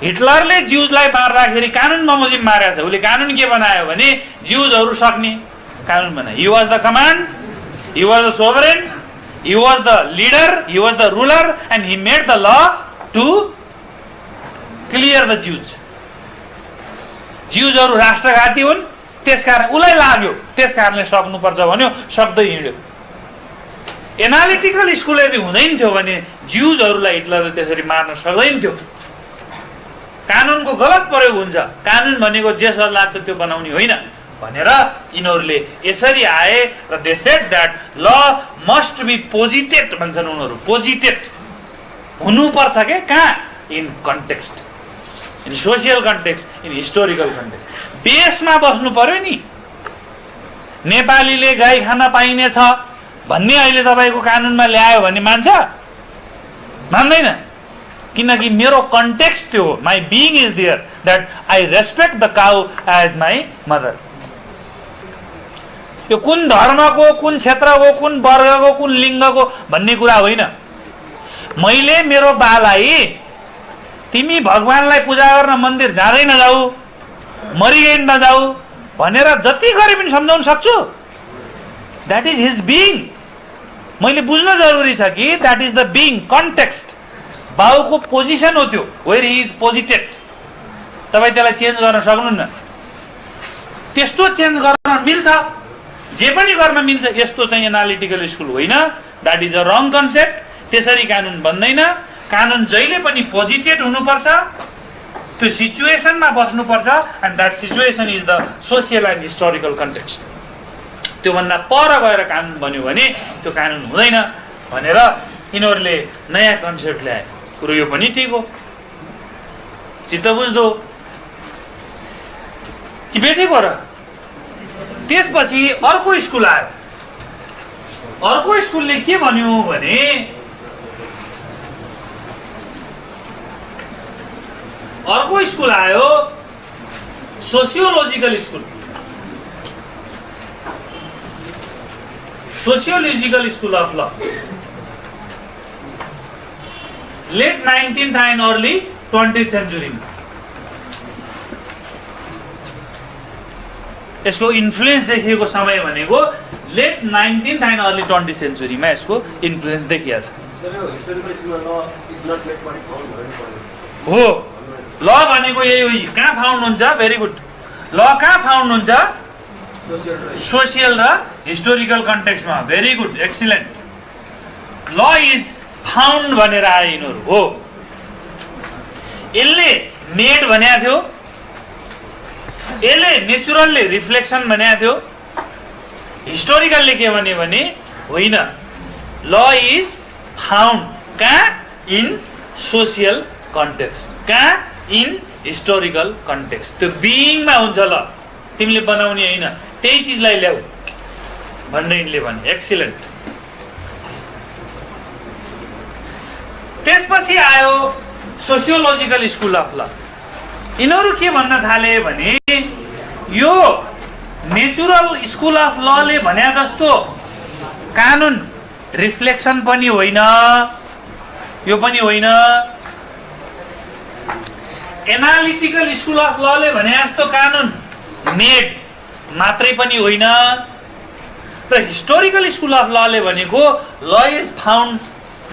[SPEAKER 1] हिटलरले ज्यूजलाई मार्दाखेरि कानुन बमोजिम मारेको छ। उसले कानुन के बनायो भने ज्यूजहरू सक्ने कानुन बनायो। He was the command, he was the sovereign, he was the leader, he was the ruler, and he made the law to clear the Jews. ज्यूजहरू राष्ट्रघाती हुन्, त्यसकारण उसलाई लाग्यो, त्यसकारणले सक्नुपर्छ भन्यो, सक्दै हिँड्यो। एनालिटिकल स्कुल यदि हुँदैन थियो भने ज्यूजहरूलाई हिटलरले त्यसरी मार्न सक्दैन थियो। कानुनको गलत प्रयोग हुन्छ। कानुन भनेको जे सर लाग्छ त्यो बनाउने होइन भनेर यिनीहरूले यसरी आए र they said that law must be posited भन्छन् उनीहरू। पोजिटेड हुनुपर्छ के कहाँ? In context, in social context, in historical context. बेसमा बस्नु पर्यो नि। नेपालीले गाई खान पाइने छ भन्ने अहिले तपाईको कानुनमा ल्यायो भने मान्छ? मान्दैन। किनकि मेरो कन्टेक्स्ट त्यो हो। My being is there that I respect the cow as my mother. यो कुन धर्मको, कुन क्षेत्रको, कुन वर्गको, कुन लिङ्गको भन्ने कुरा होइन। मैले मेरो बालाई तिमी भगवानलाई पूजा गर्न मन्दिर जाँदै नजाऊ, मरिगै नजाऊ भनेर जति गरे पनि सम्झाउन सक्छु। That is his being. मैले बुझ्न जरुरी छ कि that is the being, context. बाउको पोजिसन हो त्यो, वेयर ही इज पोजिटेड। तपाईँ त्यसलाई चेन्ज गर्न सक्नुहुन्न। त्यस्तो चेन्ज गर्न मिल्छ, जे पनि गर्न मिल्छ। यस्तो चाहिँ एनालिटिकल स्कुल होइन। That is a wrong concept. त्यसरी कानुन बन्दैन। कानुन जहिले पनि पोजिटेड हुनुपर्छ, त्यो सिचुएसनमा बस्नुपर्छ। And that situation is the social and historical context. त्योभन्दा पर गएर कानुन बन्यो भने त्यो कानुन हुँदैन भनेर यिनीहरूले नयाँ कन्सेप्ट ल्याए। कुरो यो पनि ठिक हो, चित्त बुझ्दो कि बेठीको र। त्यसपछि अर्को स्कुल आयो। अर्को स्कुलले के भन्यो भने अर्को स्कुल आयो sociological school. Sociological school of law, late 19th and early 20th सेन्चुरीमा। यसको इन्फ्लुएन्स देखिएको समय भनेको late 19th and early 20th सेन्चुरीमा यसको इन्फ्लुएन्स देखिएको छ। हो, ल भनेको यही हो। कहाँ फाउन्ड हुन्छ? Very good. ल कहाँ फाउन्ड हुन्छ? सोसियल र हिस्टोरिकल कन्टेक्स्टमा। Very good, excellent. Law is found भनेर आए यिनीहरू। हो, यसले मेड भनेको थियो, यसले नेचुरलले रिफ्लेक्सन भनेको थियो। हिस्टोरिकलले के भने होइन, ल इज फाउन्ड कहाँ? In social context. कहाँ? In historical context. त्यो बिइङमा हुन्छ। ल तिमीले बनाउने होइन, त्यही चिजलाई ल्याऊ भनेर यिनले भने। एक्सिलेन्ट। त्यसपछि आयो सोसियोलोजिकल स्कुल अफ ल। यिनीहरू के भन्न थाले भने यो नेचुरल स्कुल अफ लले भने जस्तो कानुन रिफ्लेक्सन पनि होइन, यो पनि होइन, एनालिटिकल स्कुल अफ लले भने जस्तो कानुन मेड मात्रै पनि होइन, र हिस्टोरिकल स्कुल अफ लले भनेको ल इज फाउन्ड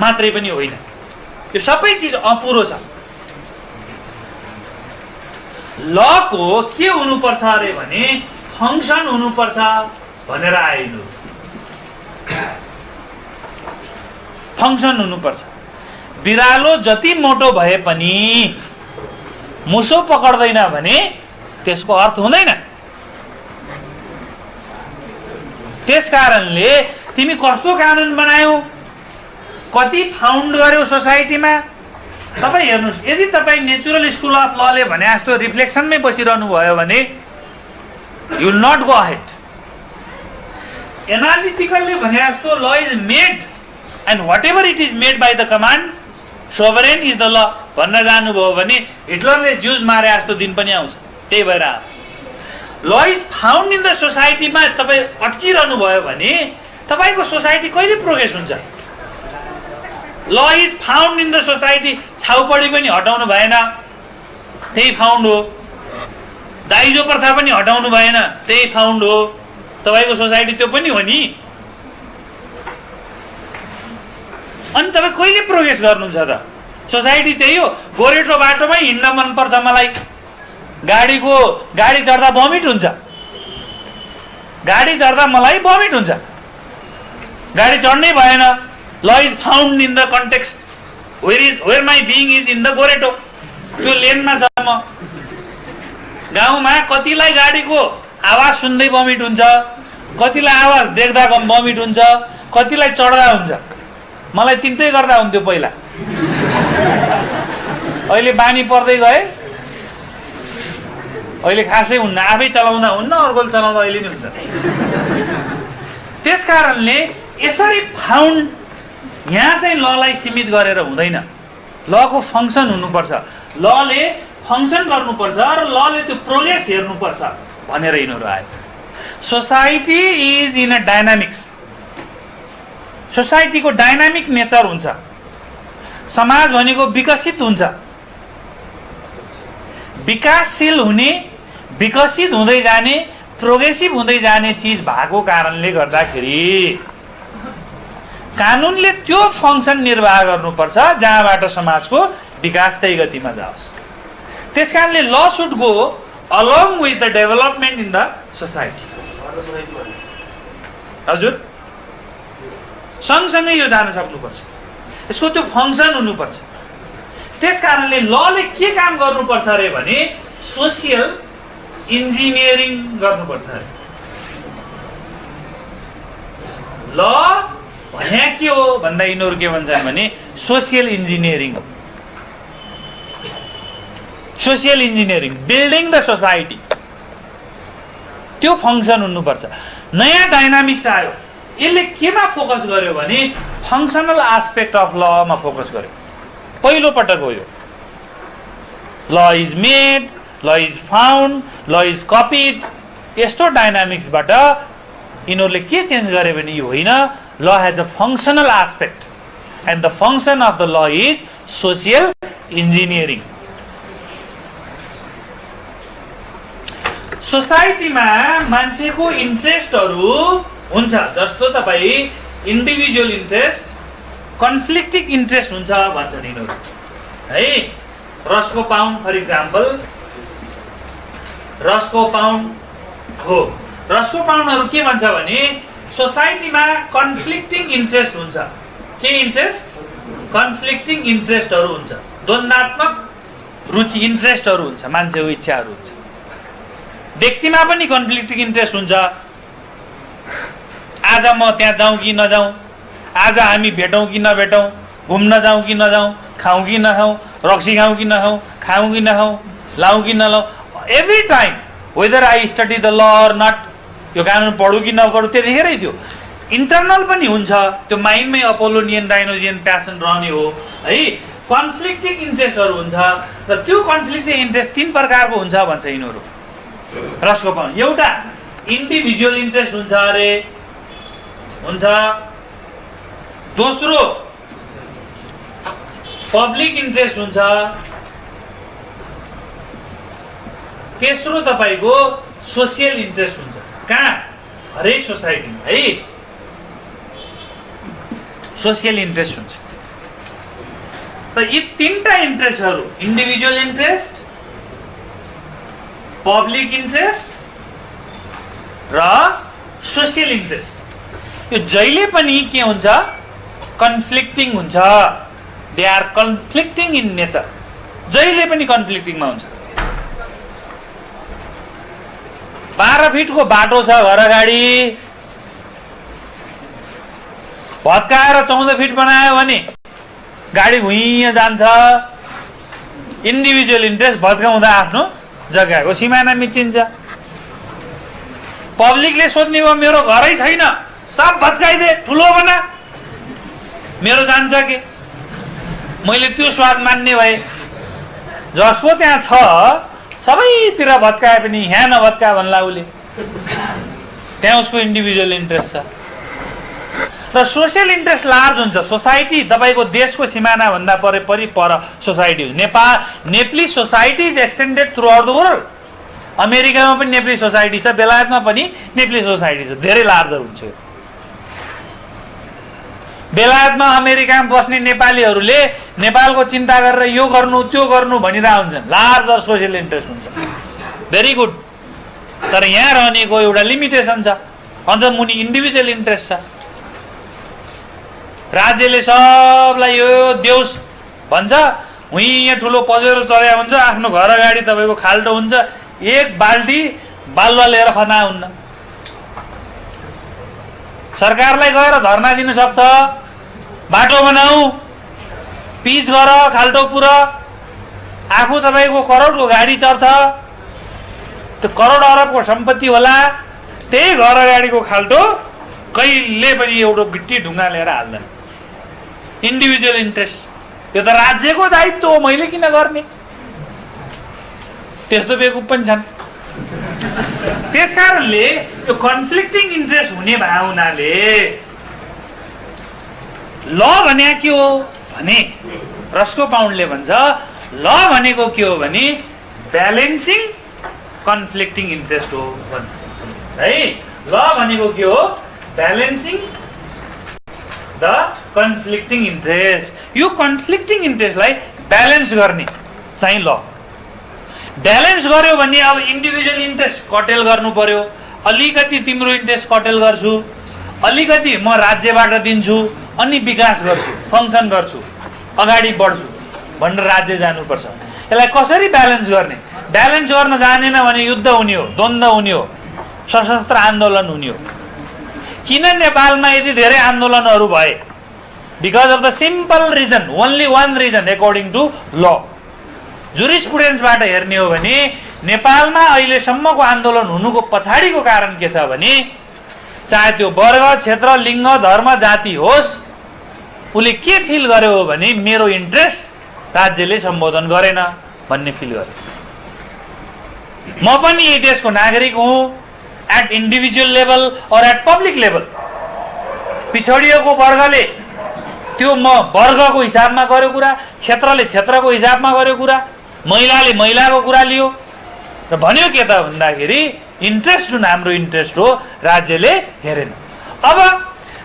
[SPEAKER 1] मात्रै पनि होइन। यो सबै चिज अपुरो छ। लको के हुनुपर्छ अरे भने फङ्सन हुनुपर्छ भनेर आएन, फङ्सन हुनुपर्छ। बिरालो जति मोटो भए पनि मुसो पकड्दैन भने त्यसको अर्थ हुँदैन। त्यस कारणले तिमी कस्तो कानुन बनायौ, कति फाउन्ड गर्यौ सोसाइटीमा, तपाईँ हेर्नुहोस्, यदि तपाईँ नेचुरल स्कुल अफ लले भने जस्तो रिफ्लेक्सनमै बसिरहनु भयो भने you will not go ahead. एनालिटिकलले भने जस्तो law is made and what ever it is made by the command sovereign is the law भन्न जानुभयो भने हिटलरले ज्युज मारे जस्तो दिन पनि आउँछ। त्यही भएर ल इज फाउन्ड इन द सोसाइटीमा तपाईँ अट्किरहनु भयो भने तपाईँको सोसाइटी कहिले प्रोग्रेस हुन्छ? Law is found in the society, Chhaupadi पनि हटाउनु भएन, त्यही फाउन्ड हो। दाइजो प्रथा पनि हटाउनु भएन, त्यही फाउन्ड हो। तपाईँको सोसाइटी त्यो पनि हो नि। अनि तपाईँ कहिले प्रोग्रेस गर्नुहुन्छ त? सोसाइटी त्यही हो। गोरेटो बाटोमै हिँड्न मनपर्छ मलाई, गाडी चढ्दा भमिट हुन्छ, गाडी चढ्दा मलाई भमिट हुन्छ, गाडी चढ्नै भएन। Law is found in the context where my being is in the गोरेटो, त्यो लेनमा छ। म गाउँमा कतिलाई गाडीको आवाज सुन्दै भमिट हुन्छ, कतिलाई आवाज देख्दा भमिट हुन्छ, कतिलाई चढ्दा हुन्छ। मलाई तिनटै गर्दा हुन्थ्यो पहिला, अहिले बानी पर्दै गए, अहिले खासै हुन्न, आफै चलाउँदा हुन्न, अर्कोले चलाउँदा अहिले नि हुन्छ। त्यस कारणले यसरी फाउन्ड यहाँ चाहिँ ललाई सीमित गरेर हुँदैन। लको फङ्सन हुनुपर्छ, लले फङ्सन गर्नुपर्छ र लले त्यो प्रोग्रेस हेर्नुपर्छ भनेर यिनीहरू आयो। Society is in a dynamics, सोसाइटीको डाइनामिक नेचर हुन्छ। समाज भनेको विकसित हुन्छ, विकासशील हुने, विकसित हुँदै जाने, प्रोग्रेसिभ हुँदै जाने चिज भएको कारणले गर्दाखेरि कानुनले त्यो फङ्सन निर्वाह गर्नुपर्छ जहाँबाट समाजको विकास त्यही गतिमा जाओस्। त्यस कारणले ल should go along with the development in the society. हजुर, सँगसँगै यो जान सक्नुपर्छ, यसको त्यो फङ्सन हुनुपर्छ। त्यस कारणले लले के काम गर्नुपर्छ अरे भने सोसियल इन्जिनियरिङ गर्नुपर्छ अरे। ल भने के हो भन्दा यिनीहरू के भन्छन् भने सोसियल इन्जिनियरिङ हो। Social engineering, building the society, त्यो फङ्सन हुनुपर्छ। नयाँ डाइनामिक्स आयो, यसले केमा फोकस गर्यो भने functional aspect of Lama focus गर्यो। पहिलो पटक हो यो। ल इज मेड, ल इज फाउन्ड, ल इज कपिड, यस्तो डाइनामिक्सबाट यिनीहरूले के चेन्ज गरे भने यो होइन, ल has a functional aspect and the function of the law is social engineering. सोसाइटीमा मान्छेको इन्ट्रेस्टहरू हुन्छ, जस्तो तपाईँ इन्डिभिजुअल इन्ट्रेस्ट, कन्फ्लिक्टिङ इन्ट्रेस्ट हुन्छ भन्छन् यिनीहरू है। रसको पाउन्ड फर इक्जाम्पल, रसको पाउन्ड हो। रसको पाउन्डहरू के भन्छ भने सोसाइटीमा कन्फ्लिक्टिङ इन्ट्रेस्ट हुन्छ। के इन्ट्रेस्ट? कन्फ्लिक्टिङ इन्ट्रेस्टहरू हुन्छ, द्वन्द्वात्मक रुचि इन्ट्रेस्टहरू हुन्छ, मान्छेको इच्छाहरू हुन्छ। व्यक्तिमा पनि कन्फ्लिक्टिङ इन्ट्रेस्ट हुन्छ। आज म त्यहाँ जाउँ कि नजाउँ, आज हामी भेटौँ कि नभेटौँ, घुम्न जाउँ कि नजाउँ, खाउँ कि नखाउँ, रक्सी खाउँ कि नखाउँ, खाउँ कि नखाउँ, लाउँ कि नलाउँ, every time whether I study the law or not, यो कानुन पढौँ कि नपढौँ त्यतिखेरै थियो। इन्टरनल पनि हुन्छ, त्यो माइन्डमै अपोलोनियन डाइनोजियन प्यासन रहने हो है। कन्फ्लिक्टिङ इन्ट्रेस्टहरू हुन्छ र त्यो कन्फ्लिक्टिङ इन्ट्रेस्ट 3 प्रकारको हुन्छ भन्छ यिनीहरू रसको पाउनु। एउटा इन्डिभिजुअल इन्ट्रेस्ट हुन्छ अरे, हुन्छ। दोस्रो पब्लिक इन्ट्रेस्ट हुन्छ। तेस्रो तपाईको सोसियल इन्ट्रेस्ट हुन्छ। कहाँ? हरेक सोसाइटीमा है सोसियल इन्ट्रेस्ट हुन्छ। त यी 3टा इन्ट्रेस्टहरू, इन्डिभिजुअल इन्ट्रेस्ट, पब्लिक इन्ट्रेस्ट र सोसियल इन्ट्रेस्ट, यो जहिले पनि के हुन्छ? कन्फ्लिक्टिङ हुन्छ। They are conflicting in nature. जहिले पनि कन्फ्लिक्टिङमा हुन्छ। 12 फिटको बाटो छ घर अगाडि, भत्काएर 14 फिट बनायो भने गाडी भुइँ जान्छ। इन्डिभिजुअल इन्ट्रेस्ट भत्काउँदा आफ्नो जग्गाको सिमाना मिचिन्छ। पब्लिकले सोध्ने भयो मेरो घरै छैन, सब भत्काइदे, ठुलो बना, मेरो जान्छ के? मैले त्यो स्वाद मान्ने भए। जसको त्यहाँ छ सबैतिर भत्काए पनि यहाँ नभत्का भन्ला उसले, त्यहाँ उसको इन्डिभिजुअल इन्ट्रेस्ट छ। र सोसियल इन्ट्रेस्ट लार्ज हुन्छ। सोसाइटी तपाईको देशको सिमाना भन्दा परि पर सोसाइटी हुन्छ। Nepali society is extended throughout the world. अमेरिकामा पनि नेप्ली सोसाइटी छ, बेलायतमा पनि नेप्ली सोसाइटी छ, धेरै लार्जर हुन्छ। बेलायतमा अमेरिकामा बस्ने नेपालीहरूले नेपालको चिन्ता गरेर यो गर्नु त्यो गर्नु भनिरहेको हुन्छन्। लार्जर सोसियल इन्ट्रेस्ट हुन्छ, भेरी गुड। तर यहाँ रहनेको एउटा लिमिटेसन छ, अझ मुनि इन्डिभिजुअल इन्ट्रेस्ट छ। राज्यले सबलाई यो देउस भन्छ, यहाँ ठुलो पजेरो चढाएको हुन्छ, आफ्नो घर अगाडि तपाईँको खाल्टो हुन्छ, एक बाल्टी बालुवा लिएर खनाउन्न। सरकारलाई गएर धरना दिन सक्छ, बाटो बनाऊ, पिच गर, खाल्टो पुर। आफू तपाईँको करोडको गाडी चढ्छ, त्यो करोड अरबको सम्पत्ति होला, त्यही घर अगाडिको खाल्टो कहिले पनि एउटा गिट्टी ढुङ्गा लिएर हाल्दैन। इन्डिभिजुअल इन्ट्रेस्ट, यो त राज्यको दायित्व हो, मैले किन गर्ने? त्यस्तो बेकुफ पनि छन्। त्यसकारणले यो कन्फ्लिक्टिङ इन्ट्रेस्ट हुने भए हुनाले ल भने के हो भने, रस्को पाउन्डले भन्छ ल भनेको के हो भने ब्यालेन्सिङ कन्फ्लिक्टिङ इन्ट्रेस्ट हो भन्छ है। ल भनेको के हो? Balancing the conflicting interest. यो कन्फ्लिक्टिङ इन्ट्रेस्टलाई ब्यालेन्स गर्ने चाहिँ ल। ब्यालेन्स गर्यो भने अब इन्डिभिजुअल इन्ट्रेस्ट कटेल गर्नु पर्यो। अलिकति तिम्रो इन्ट्रेस्ट कटेल गर्छु, अलिकति म राज्यबाट दिन्छु, अनि विकास गर्छु, फङ्सन गर्छु, अगाडि बढ्छु भनेर राज्य जानुपर्छ। यसलाई कसरी ब्यालेन्स गर्ने? ब्यालेन्स गर्न जानेन भने युद्ध हुने हो, द्वन्द्व हुने हो, सशस्त्र आन्दोलन हुने हो। किन नेपालमा यति धेरै आन्दोलनहरू भए? Because of the simple reason, only one reason according to law. जुरिस्प्रुडेन्सबाट हेर्ने हो भने नेपालमा अहिलेसम्मको आन्दोलन हुनुको पछाडिको कारण के छ भने, चाहे त्यो वर्ग, क्षेत्र, लिङ्ग, धर्म, जाति होस्, उसले के फिल गर्यो हो भने मेरो इन्ट्रेस्ट राज्यले सम्बोधन गरेन भन्ने फिल गर्यो। म पनि यही देशको नागरिक हुँ, एट इन्डिभिजुअल लेभल और एट पब्लिक लेभल। पिछडिएको वर्गले त्यो म वर्गको हिसाबमा गर्यो कुरा, क्षेत्रले क्षेत्रको हिसाबमा गर्यो कुरा, महिलाले महिलाको कुरा लियो र भन्यो के त भन्दाखेरि इन्ट्रेस्ट जुन हाम्रो इन्ट्रेस्ट हो राज्यले हेरेन। अब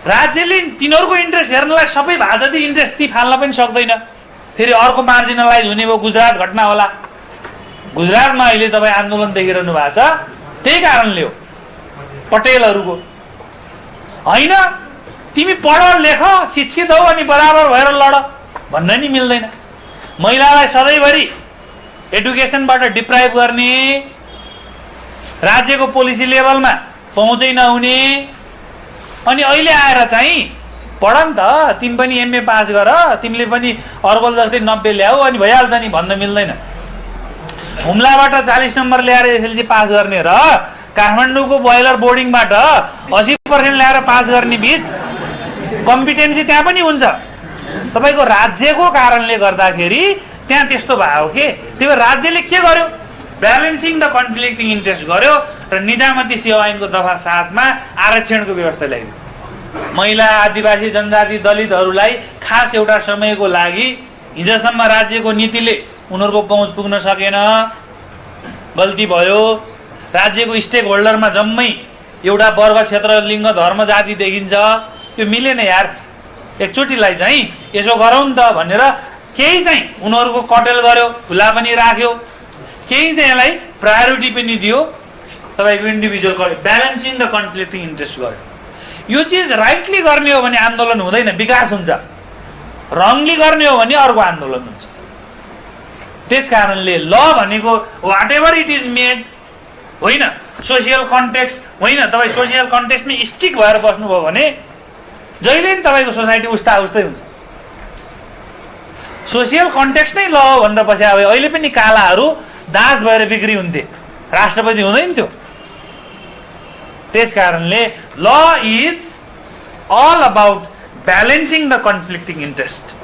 [SPEAKER 1] राज्यले तिनीहरूको इन्ट्रेस्ट हेर्नलाई सबै भाजती इन्ट्रेस्ट ती फाल्न पनि सक्दैन। फेरि अर्को मार्जिनलाइज हुने भयो, गुजरात घटना होला। गुजरातमा अहिले तपाईँ आन्दोलन देखिरहनु भएको छ, त्यही कारणले हो, पटेलहरूको होइन। तिमी पढ लेख शिक्षित हौ अनि बराबर भएर लड भन्न नि मिल्दैन। महिलालाई सधैँभरि एडुकेसनबाट डिप्राइभ गर्ने, राज्यको पोलिसी लेभलमा पहुँचै नहुने, अनि अहिले आएर चाहिँ पढ नि त, तिमी पनि एमए पास गर, तिमीले पनि अर्बल जस्तै 90 ल्याऊ अनि भइहाल्छ नि भन्न मिल्दैन। हुम्लाबाट 40 नम्बर ल्याएर एसएलसी पास गर्ने र काठमाडौँको बोइलर बोर्डिङबाट 80% ल्याएर पास गर्ने बीच कम्पिटेन्सी त्यहाँ पनि हुन्छ। तपाईको राज्यको कारणले गर्दाखेरि त्यहाँ त्यस्तो भयो के। त्यही भएर राज्यले के गर्यो, ब्यालेन्सिङ द कन्फ्लिक्टिङ इन्ट्रेस्ट गर्यो र निजामती सेवा ऐनको दफा 7 मा आरक्षणको व्यवस्था ल्याइयो। महिला, आदिवासी, जनजाति, दलितहरूलाई खास एउटा समयको लागि हिजोसम्म राज्यको नीतिले उनीहरूको पहुँच पुग्न सकेन, गल्ती भयो। राज्यको स्टेक होल्डरमा जम्मै एउटा वर्ग, क्षेत्र, लिङ्ग, धर्म, जाति देखिन्छ, त्यो मिलेन यार। एकचोटिलाई चाहिँ यसो गरौँ नि त भनेर केही चाहिँ उनीहरूको कटेल गर्यो, खुला पनि राख्यो, केही चाहिँ यसलाई प्रायोरिटी पनि दियो। तपाईँको individual balancing the conflicting interest गर्यो। यो चिज राइटली गर्ने हो भने आन्दोलन हुँदैन, विकास हुन्छ। रङली गर्ने हो भने अर्को आन्दोलन हुन्छ। त्यस कारणले ल भनेको what ever it is made होइन, सोसियल कन्टेक्स्ट होइन। तपाईँ सोसियल कन्टेक्स्टमै स्टिक भएर बस्नुभयो भने जहिले नि तपाईँको सोसाइटी उस्ता उस्तै हुन्छ। सोसियल कन्टेक्स्ट नै ल भनेर बस्या भए अहिले पनि कालाहरू दास भएर बिक्री हुन्थे, राष्ट्रपति हुँदैन थियो। त्यस कारणले law is all about balancing the conflicting interest,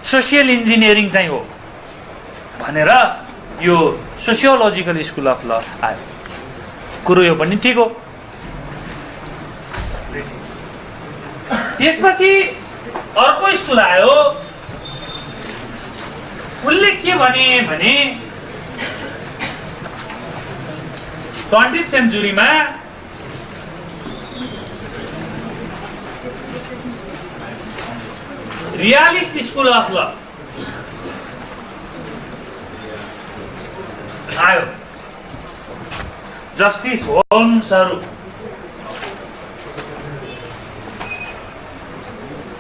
[SPEAKER 1] social engineering चाहिँ हो भनेर यो सोसियोलोजिकल स्कुल अफ ल आयो। कुरो यो पनि ठिक हो। त्यसपछि अर्को स्कुल आयो, उसले के भने 20th सेन्चुरीमा रियालिस्ट स्कुल अफ ल आयो। जस्टिस होम्सहरू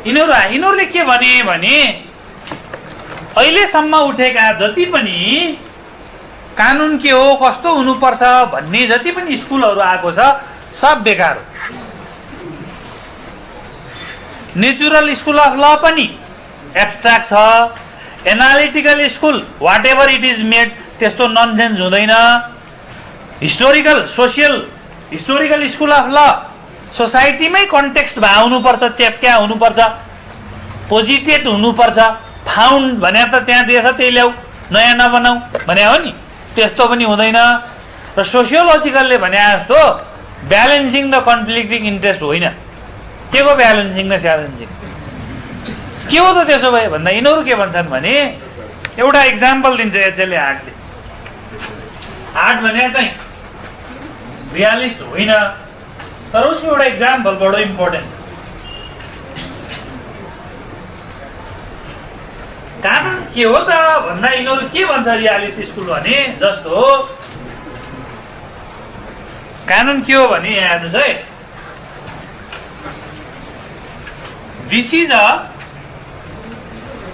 [SPEAKER 1] यिनीहरूले के भने अहिलेसम्म उठेका जति पनि कानुन के हो, कस्तो हुनुपर्छ भन्ने जति पनि स्कुलहरू आएको छ सब बेकार हो। नेचुरल स्कुल अफ ल पनि एब्स्ट्र्याक्ट छ, analytical school what ever it is made त्यस्तो ननसेन्स हुँदैन। हिस्टोरिकल स्कुल अफ ल सोसाइटीमै कन्टेक्स्ट भए हुनुपर्छ, चेप्ट्या हुनुपर्छ, पोजिटेड हुनुपर्छ। फाउन्ड भने त त्यहाँ दिएछ त्यही ल्याऊ, नयाँ नबनाऊ भने हो नि, त्यस्तो पनि हुँदैन। र सोसियोलोजिकलले भने जस्तो ब्यालेन्सिङ द कन्फ्लिक्टिङ इन्ट्रेस्ट होइन। के को ब्यालेन्सिङ र च्यालेन्जिङ के हो त त्यसो भए भन्दा यिनीहरू के भन्छन् भने, एउटा इक्जाम्पल दिन्छ एचएलए हार्टले। हार्ट भने चाहिँ रियालिस्ट होइन, तर उसको एउटा इक्जाम्पल बडो इम्पोर्टेन्ट छ। कानुन के हो त भन्दा यिनीहरू के भन्छ रियालिस्ट स्कुल भने जस्तो कानुन के हो भने यहाँ हेर्नुहोस् है, दिस इज अ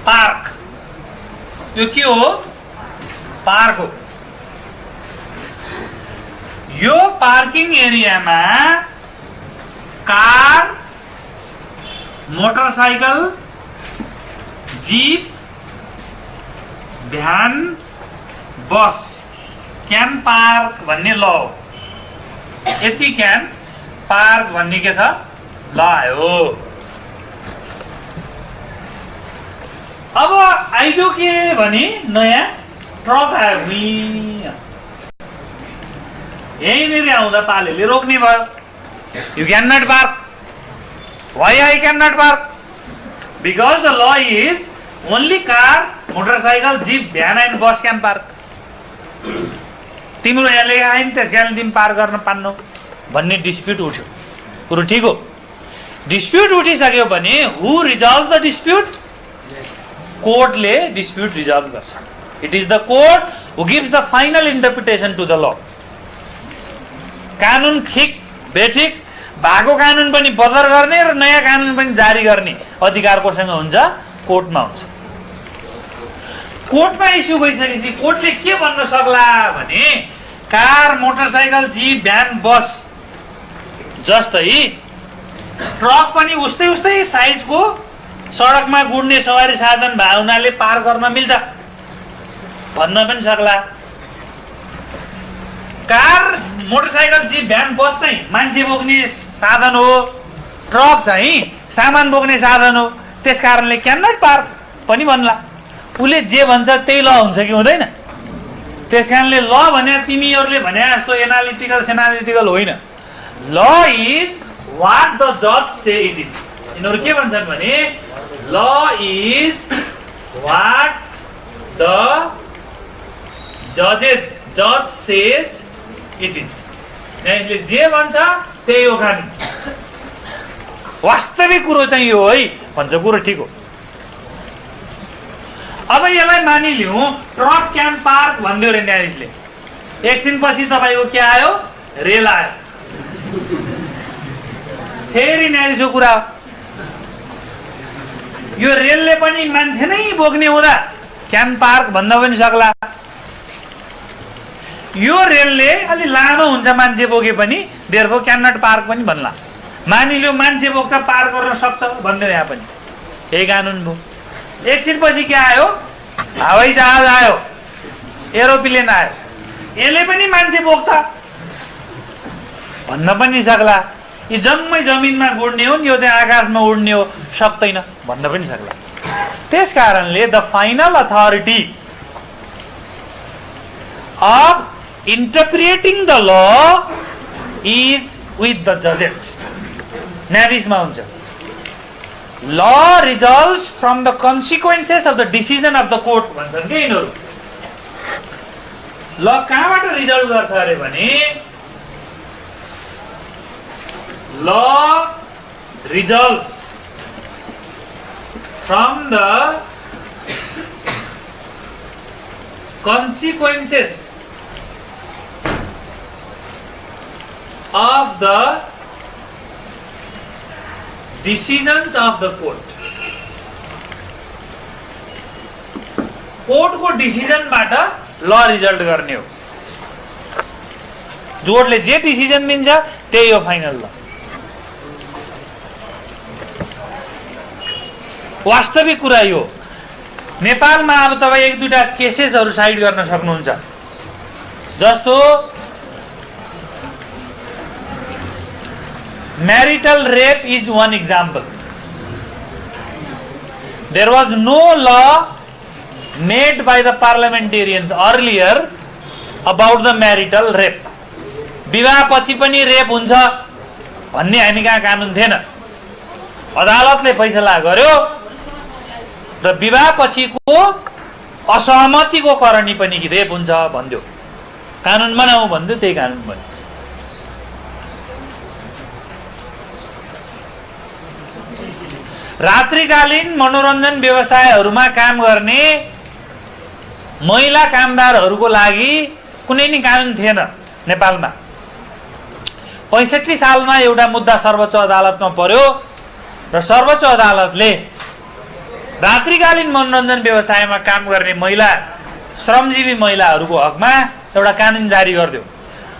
[SPEAKER 1] पार्क। यो के हो? पार्क हो। यो पार्किङ एरियामा car, motorcycle, jeep, van, bus can park भन्ने ल हो। यति क्यान पार्क भन्ने के छ? ल आयो। अब आइदियो के भने नयाँ ट्रक आयो, यहीँनिर आउँदा पालेले रोक्ने भयो। You can not park. Why I can not park? Because the law is only car, motorcycle, jeep, van and bus can park. तिम्रो यसले आइन त्यस कारण तिमी पार्क गर्न पान्नौ भन्ने डिस्प्युट उठ्यो। कुरो ठिक हो। डिस्प्युट उठिसक्यो भने हु रिजल्भ द डिस्प्युट? कोर्टले डिस्प्युट रिजल्भ गर्छ। It is the court who gives the final interpretation to the law. कानुन ठिक बेठिक भएको कानुन पनि बदर गर्ने र नयाँ कानुन पनि जारी गर्ने अधिकार कोसँग हुन्छ? कोर्टमा हुन्छ। कोर्टमा इस्यु भइसकेपछि कोर्टले के भन्न सक्ला भने कार, मोटरसाइकल, जीप, भ्यान, बस जस्तै ट्रक पनि उस्तै उस्तै साइजको सडकमा गुड्ने सवारी साधन भए हुनाले पार गर्न मिल्छ भन्न पनि सक्ला। कार, मोटरसाइकल, जीप, भ्यान, बस चाहिँ मान्छे बोक्ने साधन हो, ट्रक चाहिँ सामान बोक्ने साधन हो। त्यसकारणले क्यान नट पार्क पनि भन्ला। उसले जे भन्छ त्यही ल हुन्छ कि हुँदैन? त्यसकारणले ल भने तिमीहरूले भने जस्तो एनालिटिकल होइन। ल इज वाट द जज से इट इज। यिनीहरू के भन्छन् भने ल इज वाट द जज सेज इट इज। न्यायले जे भन्छ त्यही हो कानुन। वास्तविक कुरो चाहिँ यो है भन्छ, कुरो ठिक हो। अब यसलाई मानिलिउँ ट्रक क्यान पार्क भनिदियो रे न्यायाधीशले। एकछिनपछि तपाईँको के आयो? रेल आयो। फेरि न्यायाधीशको कुरा हो, यो रेलले पनि मान्छे नै बोक्ने हुँदा क्यान पार्क भन्न पनि सक्ला। यो रेलले अलि लामो हुन्छ मान्छे बोके पनि, देयरफोर क्यान नट पार्क पनि भन्ला। मानिलियो मान्छे बोक्दा पार गर्न सक्छ भन्दियो, यहाँ पनि यही कानुन भयो। एकछिनपछि के आयो? हवाई जहाज आयो, एरोप्लेन आयो, यसले पनि मान्छे बोक्छ भन्न पनि सक्ला। यी जम्मै जमिनमा उड्ने हो, यो चाहिँ आकाशमा उड्ने हो, सक्दैन भन्न पनि सक्ला। त्यसकारणले the final authority of interpreting the law is with the जजेस। न्यायाधीशमा हुन्छ। Law results from the consequences of the decision of the court भन्छन् के यिनीहरू। ल कहाँबाट रिजल्ट गर्छ अरे भने ल results from the consequences of the decisions of the court. Court को डिसिजन बाट ल रिजल्ट गर्ने हो। कोर्टले जे डिसिजन दिन्छ त्यही हो फाइनल ल। वास्तविक कुरा यो। नेपालमा अब तपाईँ एक दुईटा केसेसहरू साइड गर्न सक्नुहुन्छ। जस्तो marital rape is one example. There was no law made by the parliamentarians earlier about the marital rape. विवाह पछि पनि रेप हुन्छ भन्ने हामी कहाँ कानुन थिएन। अदालतले फैसला गर्यो र विवाह पछिको असहमतिको करणी पनि रेप हुन्छ भन्दियो। कानुन बनाऊ भन्दियो, त्यही कानुन बन्यो। रात्रिकालीन मनोरञ्जन व्यवसायहरूमा काम गर्ने महिला कामदारहरूको लागि कुनै नि कानुन थिएन नेपालमा। 65 सालमा एउटा मुद्दा सर्वोच्च अदालतमा पर्यो र सर्वोच्च अदालतले रात्रिकालीन मनोरञ्जन व्यवसायमा काम गर्ने महिला श्रमजीवी महिलाहरूको हकमा एउटा कानुन जारी गरिदियो।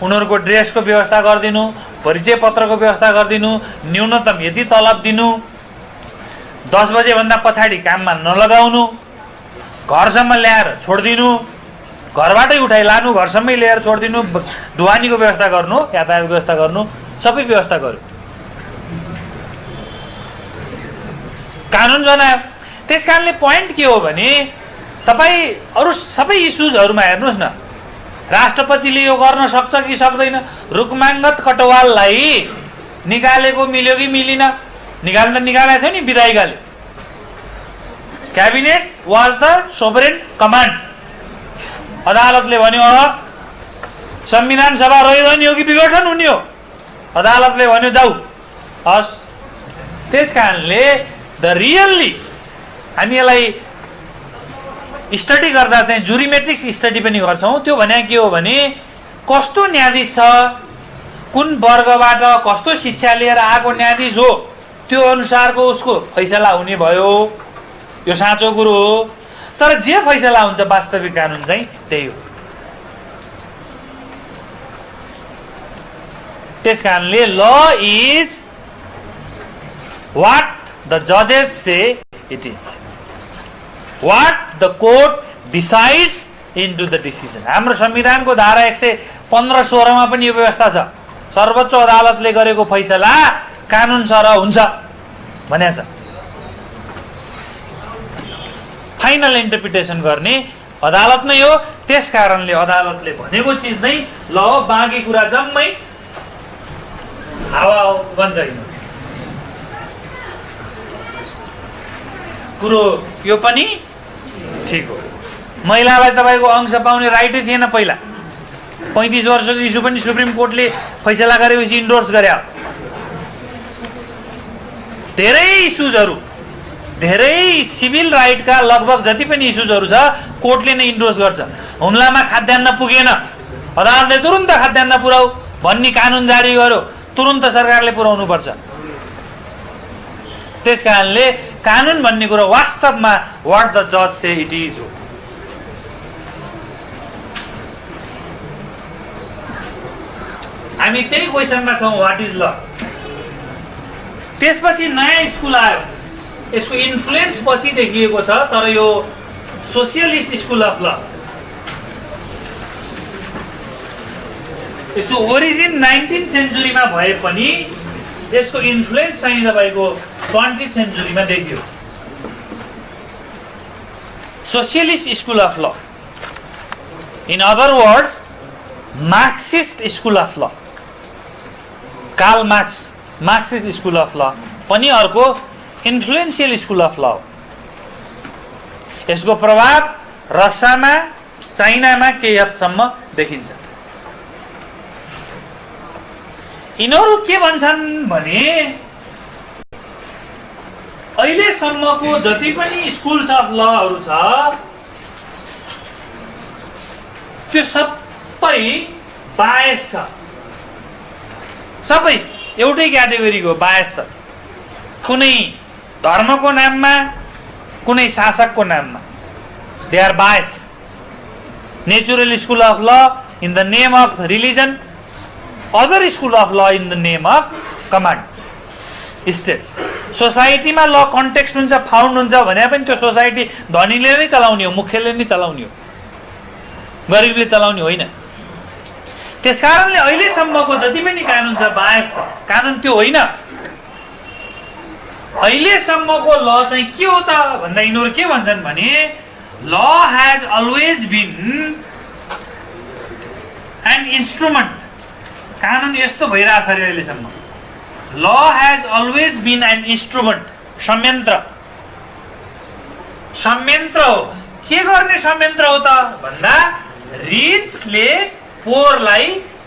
[SPEAKER 1] उनीहरूको ड्रेसको व्यवस्था गरिदिनु, परिचय पत्रको व्यवस्था गरिदिनु, न्यूनतम यति तलब दिनु, 10 बजे भन्दा पछाडि काममा नलगाउनु, घरसम्म ल्याएर छोडिदिनु, घरबाटै उठाइ लानु, घरसम्मै ल्याएर छोडिदिनु, ढुवानीको व्यवस्था गर्नु, यातायातको व्यवस्था गर्नु, सबै व्यवस्था गर्यो। कानुन जनायो। त्यसकारणले पोइन्ट के हो भने तपाईँ अरू सबै इस्युजहरूमा हेर्नुहोस् न, राष्ट्रपतिले यो गर्न सक्छ कि सक्दैन। रुकमाङ्गत कटवाललाई निकालेको मिल्यो कि मिलिन? निकाल्न निकालेको थियो नि विधायिकाले। Cabinet was the sovereign command. अदालतले भन्यो संविधान सभा रहिरहने हो कि विघटन हुने हो? अदालतले भन्यो जाऊ। हस्, त्यसकारणले द रियल्ली हामी यसलाई स्टडी गर्दा चाहिँ जुरी मेट्रिक्स स्टडी पनि गर्छौँ। त्यो भने के हो भने कस्तो न्यायाधीश छ, कुन वर्गबाट कस्तो शिक्षा लिएर आएको न्यायाधीश हो, त्यो अनुसारको उसको फैसला हुने भयो। यो साँचो कुरो हो। तर जे फैसला हुन्छ वास्तविक कानुन चाहिँ त्यही हो। त्यसकारणले ल इज वाट द जजेस say it is, what the court decides into the decision. हाम्रो संविधानको धारा 115-16 मा पनि यो व्यवस्था छ। सर्वोच्च अदालतले गरेको फैसला कानुन सरह हुन्छ भनेको छ। फाइनल इन्टरप्रिटेसन गर्ने अदालत नै हो। त्यसकारणले अदालतले भनेको चिज नै ल हो, बाँकी कुरा जम्मै हावा हो भन्छ। कुरो यो पनि ठिक हो। महिलालाई तपाईँको अंश पाउने राइटै थिएन पहिला। 35 वर्षको इस्यु पनि सुप्रिम कोर्टले फैसला गरेपछि इन्डोर्स गरे। धेरै इस्युजहरू, धेरै सिभिल राइटका लगभग जति पनि इस्युजहरू छ कोर्टले नै इन्डोर्स गर्छ। हुम्लामा खाद्यान्न पुगेन, अदालतले तुरुन्त खाद्यान्न पुर्याऊ भन्ने कानुन जारी गर्यो, तुरुन्त सरकारले पुर्याउनु पर्छ। त्यसकारणले कानुन भन्ने कुरो वास्तवमा व्हाट द जज से इट इज हो। हामी त्यही क्वेसनमा छौँ, व्हाट इज ल। त्यसपछि नयाँ स्कुल आयो, यसको इन्फ्लुएन्स पछि देखिएको छ, तर यो सोसियलिस्ट स्कुल अफ ल। यसको ओरिजिन 19th सेन्चुरीमा भए पनि यसको इन्फ्लुएन्स चाहिँ तपाईँको 20th सेन्चुरीमा देखियो। Socialist school of law, in other words Marxist school of law, Karl Marx, Marxist school of law पनि अर्को इन्फ्लुएन्सियल स्कुल अफ ल हो। यसको प्रभाव रसियामा, चाइनामा केही हदसम्म देखिन्छ। यिनीहरू के भन्छन् भने अहिलेसम्मको जति पनि स्कुल्स अफ लहरू छ त्यो सबै बायस छ, सबै एउटै क्याटेगोरीको बायस छ। कुनै धर्मको नाममा, कुनै शासकको नाममा, they are bias. Natural school of law in the name of religion, other school of law in the name of command states. सोसाइटीमा ल कन्टेक्स्ट हुन्छ, फाउन्ड हुन्छ भने पनि त्यो सोसाइटी धनीले नै चलाउने हो, मुख्यले नै चलाउने हो, गरिबले चलाउने होइन। त्यसकारणले अहिलेसम्मको जति पनि कानुन छ बायस छ। कानुन त्यो होइन। अहिलेसम्मको ल चाहिँ के हो त भन्दा यिनीहरू के भन्छन् भने law has always been an instrument. कानुन यस्तो भइरहेछ अरे अहिलेसम्म। Law has always been an instrument, संयन्त्र। संयन्त्र हो। के गर्ने संयन्त्र हो त भन्दा रिचले पोरलाई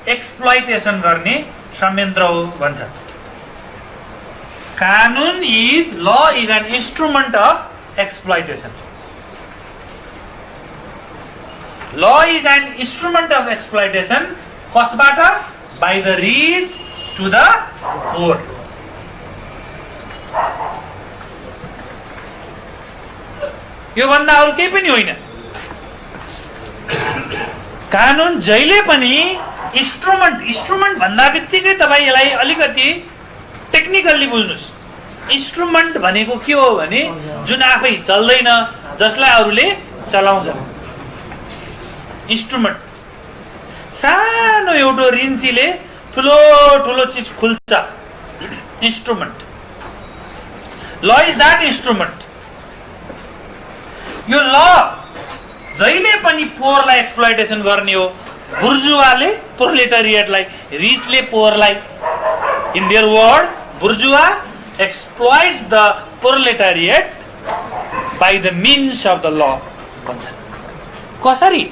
[SPEAKER 1] एक्सप्लोइटेसन गर्ने संयन्त्र हो भन्छ। कानुन is, law is an instrument of exploitation. Law is an instrument of exploitation. कसबाट? By the rich to the poor. यो भन्दा अरु केही पनि होइन। कानुन जहिले पनि इन्स्ट्रुमेन्ट भन्दा बित्तिकै तपाईँ यसलाई अलिकति टेक्निकल्ली बुझ्नुस्। इन्स्ट्रुमेन्ट भनेको के हो भने जुन आफै चल्दैन, जसलाई अरूले चलाउँछ। इन्स्ट्रुमेन्ट सानो एउटा रिन्चीले ठुलो ठुलो चिज खुल्छ। इन्स्ट्रुमेन्ट। ल इज द्याट इन्स्ट्रुमेन्ट। यो ल जहिले पनि पोरलाई एक्सप्लोइटेसन गर्ने हो। बुर्जुवाले प्रोलेटारिएटलाई, रिचले पोरलाई। In their word, bourgeois exploits the proletariat by the means of the law भन्छ। कसरी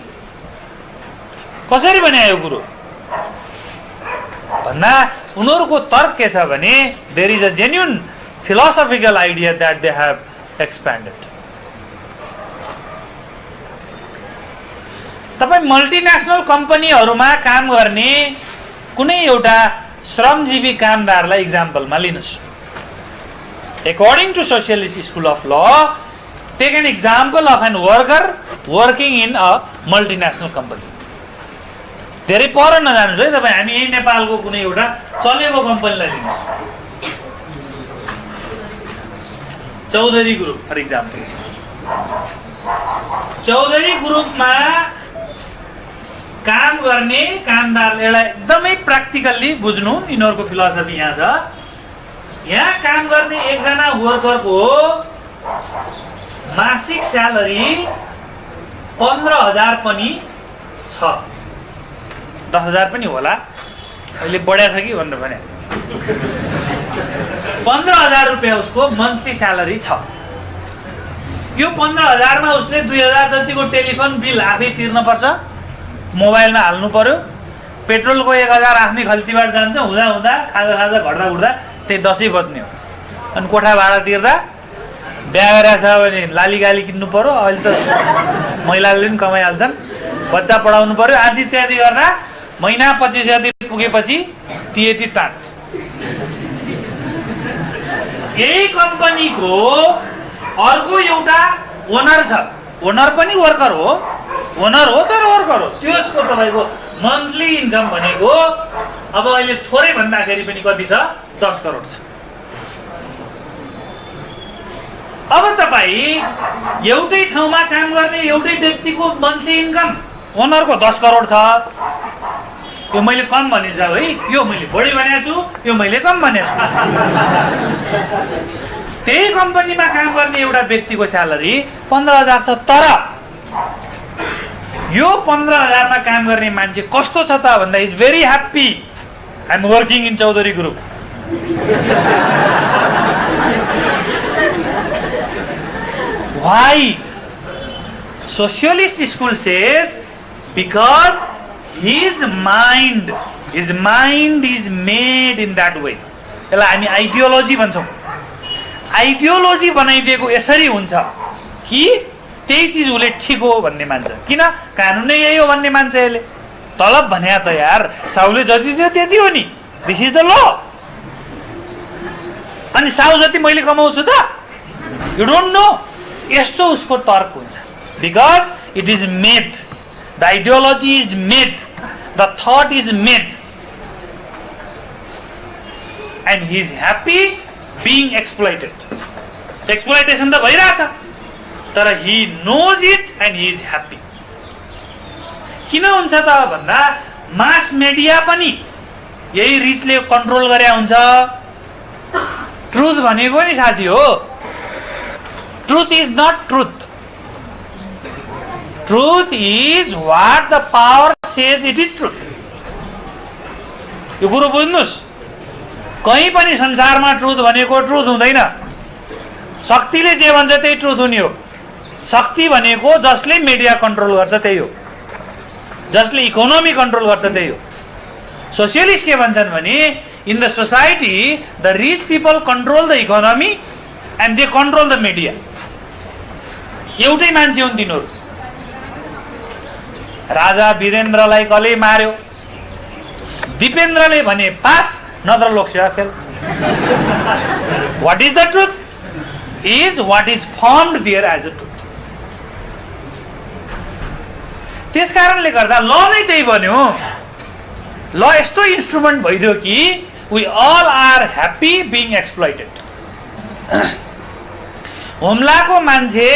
[SPEAKER 1] कसरी बनायो कुरो भन्दा उनीहरूको तर्क के छ भने there is a genuine philosophical idea that they have expended. तपाईं मल्टिनेशनल कम्पनीहरुमा काम गर्ने कुनै एउटा श्रमजीवी कामदारलाई एक्जाम्पलमा लिनुस्। According to Socialist School of Law, take an example of an worker working in a multinational company. धेरै पर नजानुस् है तपाईं। हामी यही नेपालको कुनै एउटा चलेको कम्पनीलाई लिनुस्। Chaudhary group for example. Chaudhary ग्रुपमा काम गर्ने कामदारलाई एकदमै प्र्याक्टिकल्ली बुझ्नु। यिनीहरूको फिलोसफी यहाँ छ। यहाँ काम गर्ने एकजना वर्करको मासिक स्यालेरी 15,000 पनि छ, 10,000 पनि होला, अहिले बढ्या छ कि भनेर भने 15,000 रुपियाँ उसको मन्थली स्यालेरी छ। यो 15,000 मा उसले 2,000 जतिको टेलिफोन बिल आफै तिर्न पर्छ, मोबाइलमा हाल्नु पर्यो, पेट्रोलको 1,000 आफ्नै खल्तीबाट जान्छ, हुँदा हुँदा खाजा घट्दा उठ्दा त्यही 10 बज्ने हो। अनि कोठा भाडा तिर्दा बिहा गरेर छ भने लाली गाली किन्नु पर्यो, अहिले त महिलाले पनि कमाइहाल्छन्, बच्चा पढाउनु पर्यो, आदि इत्यादि गर्दा महिना 25,000 पुगेपछि तिएती ताट। यही कम्पनीको अर्को एउटा ओनर छ, ओनर पनि वर्कर हो, ओनर हो तर वर्कर हो, त्यसको तपाईको मन्थली इन्कम भनेको अब अहिले थोरै भन्दाखेरि पनि कति छ, 10 करोड छ। अब तपाई एउटै ठाउँमा काम गर्ने एउटै व्यक्तिको मन्थली इन्कम ओनरको 10 करोड छ। यो मैले कम भनेको छु है, यो मैले बढी भनेको छु, यो मैले कम भनेको छु। त्यही कम्पनीमा काम गर्ने एउटा व्यक्तिको स्यालेरी 15,000 छ, तर यो 15,000 मा काम गर्ने मान्छे कस्तो छ त भन्दा is very happy, I am working in Chaudhary group. Why? Socialist school says because his mind is made in that way. यसलाई हामी आइडियोलोजी भन्छौँ। आइडियोलोजी बनाइदिएको यसरी हुन्छ कि त्यही चिज उसले ठिक हो भन्ने मान्छ। किन? कानुन नै यही हो भन्ने मान्छ यसले। तलब भने त यार साउले जति दियो त्यति हो नि, दिस इज द ल। अनि साउ जति मैले कमाउँछु त, यु डोन्ट नो। यस्तो उसको तर्क हुन्छ। Because it is made, the ideology is made, the thought is made, and he is happy being exploited. Exploitation त भइरहेछ, तर he knows it and he is happy. किन हुन्छ त भन्दा मास मिडिया पनि यही रिचले कन्ट्रोल गरे हुन्छ। ट्रुथ भनेको नि साथी हो, truth is not truth. Truth is what the power says it is truth. यो कुरो बुझ्नुस्, कहीँ पनि संसारमा ट्रुथ भनेको ट्रुथ हुँदैन। शक्तिले जे भन्छ त्यही ट्रुथ हुने हो। शक्ति भनेको जसले मिडिया कन्ट्रोल गर्छ त्यही हो, जसले इकोनोमी कन्ट्रोल गर्छ त्यही हो। सोसियलिस्ट के भन्छन् भने in the society the rich people control the economy and they control the media. एउटै मान्छे हुन् तिनीहरू। राजा वीरेन्द्रलाई कसले मार्यो? दिपेन्द्रले भने पास, नत्र लोकसेवा fail. What is the truth is what is formed there as a truth. त्यस कारणले गर्दा ल नै त्यही बन्यो। ल यस्तो इन्स्ट्रुमेन्ट भइदियो कि we all are happy being exploited. हुम्लाको मान्छे,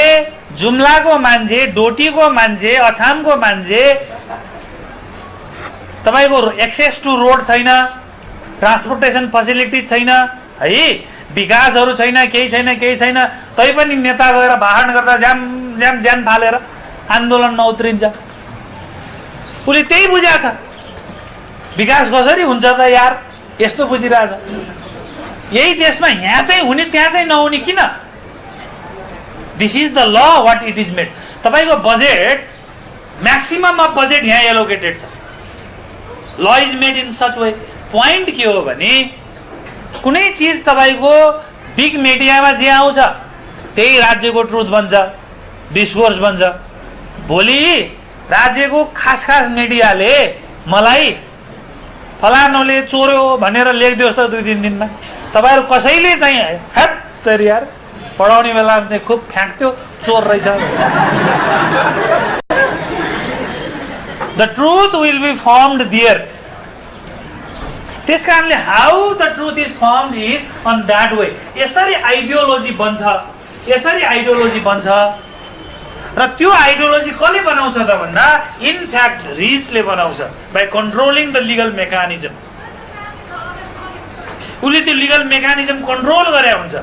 [SPEAKER 1] जुम्लाको मान्छे, डोटीको मान्छे, अछामको मान्छे, तपाईको एक्सेस टु रोड छैन, ट्रान्सपोर्टेसन फेसिलिटी छैन है, विकासहरू छैन, केही छैन, तैपनि नेता गएर भाषण गर्दा ज्यान फालेर आन्दोलनमा उत्रिन्छ। उसले त्यही बुझाएको छ, विकास कसरी हुन्छ त यार, यस्तो बुझिरहेछ। यही देशमा यहाँ चाहिँ हुने त्यहाँ चाहिँ नहुने किन? दिस इज द ल व्हाट इट इज मेड। तपाईको बजेट, म्याक्सिमम अफ बजेट यहाँ एलोकेटेड छ। ल is made in such way. Point के हो भने कुनै चिज तपाईको बिग मिडियामा जे आउँछ त्यही राज्यको ट्रुथ बन्छ, डिस्कोर्स बन्छ। भोलि राज्यको खास मिडियाले मलाई फलानोले चोर्यो भनेर लेखिदियोस् त 2-3 दिनमा, तपाईहरु कसैले चाहिँ हैट यार पढाउने बेलामा चाहिँ खुब फ्याँक्थ्यो, चोर रहेछ। The truth will be formed there. त्यस कारणले how the truth is formed is on that way. यसरी आइडियोलोजी बन्छ, यसरी आइडियोलोजी बन्छ। र त्यो आइडियोलोजी कसले बनाउँछ त भन्दा इन फ्याक्ट रिचले बनाउँछ by controlling the legal mechanism. उसले त्यो लिगल मेकानिजम कन्ट्रोल गरे हुन्छ।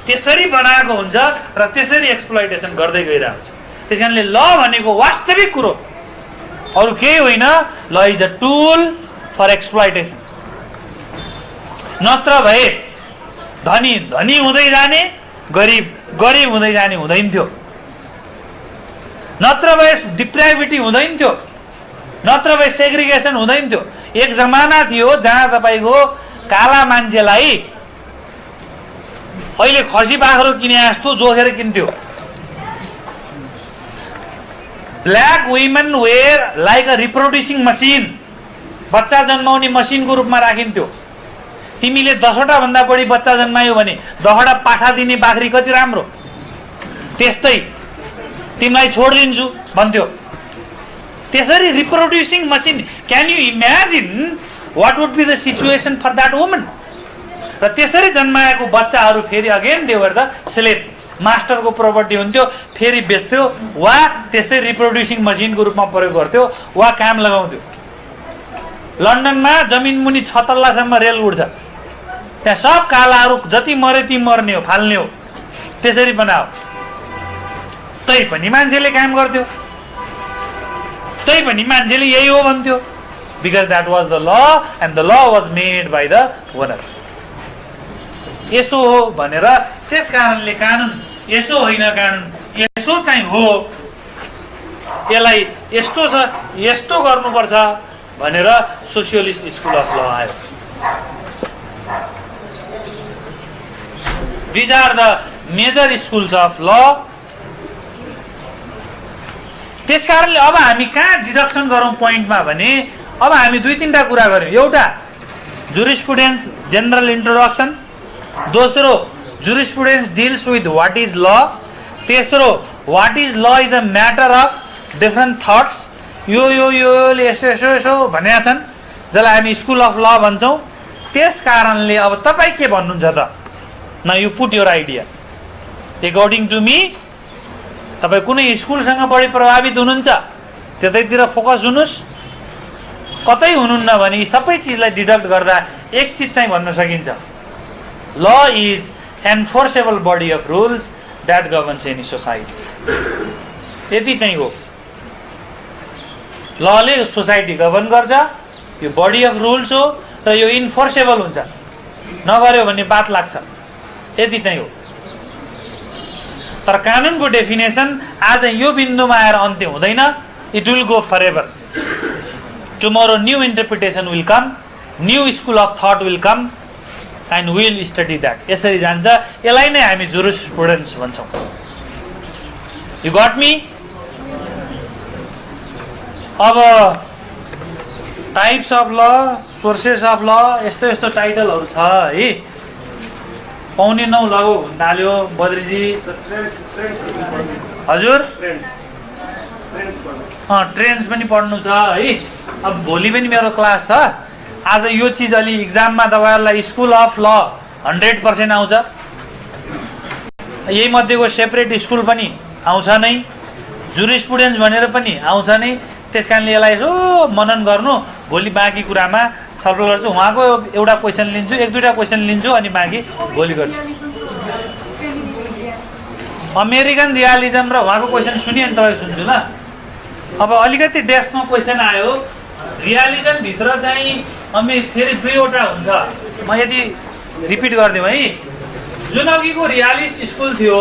[SPEAKER 1] त्यसरी बनाएको हुन्छ र त्यसरी एक्सप्लोइटेसन गर्दै गइरहेको हुन्छ। त्यसकारणले ल भनेको वास्तविक कुरो अरु केही होइन, law is a tool for exploitation. नत्र भए धनी धनी हुँदै जाने, गरिब गरिब हुँदै जाने हुँदैन थियो। नत्र भए डिप्राइभिटी हुँदैन थियो, नत्र भए सेग्रिगेसन हुँदैन थियो। एक जमाना थियो जहाँ तपाईको काला मान्छेलाई अहिले खसी बाख्रो किने जस्तो जोखेर किन्थ्यो। Black women were like a reproducing machine, बच्चा जन्माउने मसिनको रूपमा राखिन्थ्यो। तिमीले 10वटा भन्दा बढी बच्चा जन्मायो भने 10वटा पाठा दिने बाख्री कति राम्रो, त्यस्तै तिमीलाई छोडिदिन्छु भन्थ्यो। त्यसरी reproducing machine, can you imagine what would be the situation for that woman? र त्यसरी जन्माएको बच्चाहरू फेरि again they were the slave, मास्टरको प्रपर्टी हुन्थ्यो, फेरि बेच्थ्यो वा त्यस्तै रिप्रोड्युसिङ मसिनको रूपमा प्रयोग गर्थ्यो वा काम लगाउँथ्यो। लन्डनमा जमिन मुनि 6 तल्लासम्म रेल उड्छ, त्यहाँ सब कालाहरू जति मरे ती मर्ने हो, फाल्ने हो, त्यसरी बनाओ। तै पनि मान्छेले काम गर्थ्यो, तै पनि मान्छेले यही हो भन्थ्यो, because that was the law and the law was made by the owner. यसो हो भनेर, त्यस कारणले कानुन यसो होइन, कानुन यसो चाहिँ हो, यसलाई यस्तो छ यस्तो गर्नुपर्छ भनेर सोसियलिस्ट स्कुल अफ ल आयो। These are the major schools of law. त्यसकारणले अब हामी कहाँ डिडक्सन गरौँ पोइन्टमा भने, अब हामी 2-3टा कुरा गर्यौं। एउटा जुरिस्प्रुडेन्स जनरल इन्ट्रोडक्सन, दोस्रो जुरिस्प्रुडेन्स डिल्स विथ व्हाट इज ल, तेस्रो what is law is a matter of different thoughts. यो यसो यसो यसो भनेका छन् जसलाई हामी स्कुल अफ ल भन्छौँ। त्यस कारणले अब तपाईँ के भन्नुहुन्छ त? न you put your idea according to me. तपाईँ कुनै स्कुलसँग बढी प्रभावित हुनुहुन्छ त्यतैतिर फोकस हुनुहोस्, कतै हुनुहुन्न भने यी सबै चिजलाई डिडक्ट गर्दा एक चिज चाहिँ भन्न सकिन्छ, law is enforceable body of rules that governs any society. यति चाहिँ हो, लले सोसाइटी गभर्न गर्छ, यो बडी अफ रुल्स हो र यो इन्फोर्सेबल हुन्छ, नगर्यो भने बात लाग्छ, यति चाहिँ हो। तर कानुनको डेफिनेसन आज यो बिन्दुमा आएर अन्त्य हुँदैन, it will go forever. Tomorrow new interpretation will come, new school of thought will come and will study that. यसरी जान्छ, यसलाई नै हामी जुरिस्प्रुडेन्स भन्छौँ। You got me? अब types of law, sources of law, यस्तो यस्तो टाइटलहरू छ है। पाउने नौ लगो हुन्थ्यो बद्रीजी। हजुर ट्रेन्ड्स पनि पढ्नु छ है। अब भोलि पनि मेरो क्लास छ। आज यो चिज अलि इक्जाममा तपाईहरुलाई स्कुल अफ ल 100% आउँछ, यही मध्येको सेपरेट स्कुल पनि आउँछ नै, जुरिस्प्रुडेन्स भनेर पनि आउँछ नै। त्यसकारणले यसलाई यसो मनन गर्नु, भोलि बाँकी कुरामा छलफल गर्छु। उहाँको एउटा क्वेसन लिन्छु, 1-2टा क्वेसन लिन्छु अनि बाँकी भोलि गर्छु। अमेरिकन रियालिजम र उहाँको क्वेसन सुनि अनि तपाईँ सुन्छु ल। अब अलिकति डेप्थमा क्वेसन आयो, रियालिजम भित्र चाहिँ फेरि 2वटा हुन्छ। म यदि रिपिट गरिदिउँ है, जुन अघिको रियालिस्ट स्कुल थियो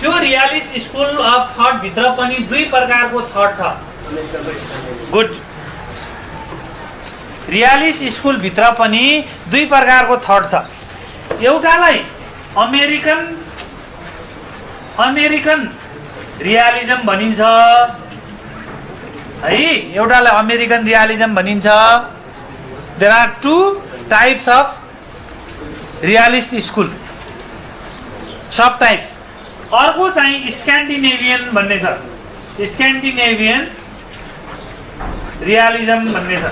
[SPEAKER 1] त्यो रियालिस्ट स्कुल अफ थट भित्र पनि 2 प्रकारको थट छ। गुड। रियालिस्ट स्कुल भित्र पनि 2 प्रकारको थट छ। एउटालाई अमेरिकन रियालिजम भनिन्छ है, एउटालाई अमेरिकन रियालिजम भनिन्छ। There are 2 types of realist school, सब टाइप्स। अर्को चाहिँ स्क्यान्डिनेभियन भन्ने छ, स्क्यान्डिनेभियन रियालिजम भन्ने छ।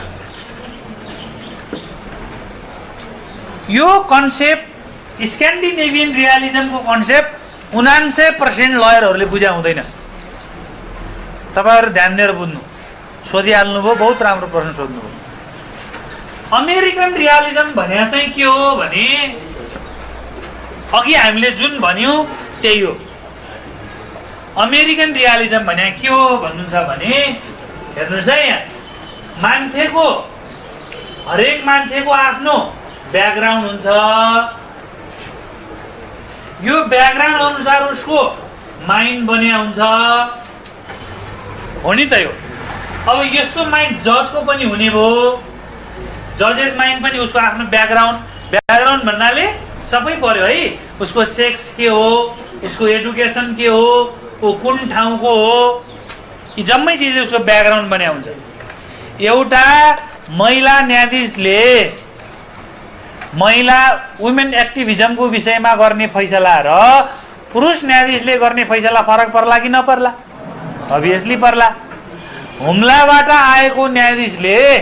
[SPEAKER 1] यो कन्सेप्ट स्क्यान्डिनेभियन रियालिजमको कन्सेप्ट 99% लयरहरूले बुझा हुँदैन। तपाईहरु ध्यान दिएर बुझ्नु। सोधिहाल्नुभयो, बहुत राम्रो प्रश्न सोध्नुभयो। अमेरिकन रियालिजम भने चाहिँ के हो भने अघि हामीले जुन भन्यौ त्यही हो। अमेरिकन रियालिजम भने के हो भन्नुहुन्छ भने हेर्नुहोस् है, यहाँ मान्छेको हरेक मान्छेको आफ्नो ब्याकग्राउन्ड हुन्छ, यो ब्याकग्राउन्ड अनुसार उसको माइन्ड बन्या हुन्छ, हो नि त यो। अब यस्तो माइन्ड जजको पनि हुने भयो, जजेस माइन्ड पनि उसको आफ्नो ब्याकग्राउन्ड भन्नाले सबै पर्यो है, उसको सेक्स के हो, उसको एडुकेसन के हो, ऊ कुन ठाउँको हो, यी जम्मै चिज उसको ब्याकग्राउन्ड बन्या हुन्छ। एउटा महिला न्यायाधीशले महिला वुमेन एक्टिभिजमको विषयमा गर्ने फैसला र पुरुष न्यायाधीशले गर्ने फैसला फरक पर्ला कि नपर्ला? अभियसली पर्ला। हुम्लाबाट आएको न्यायाधीशले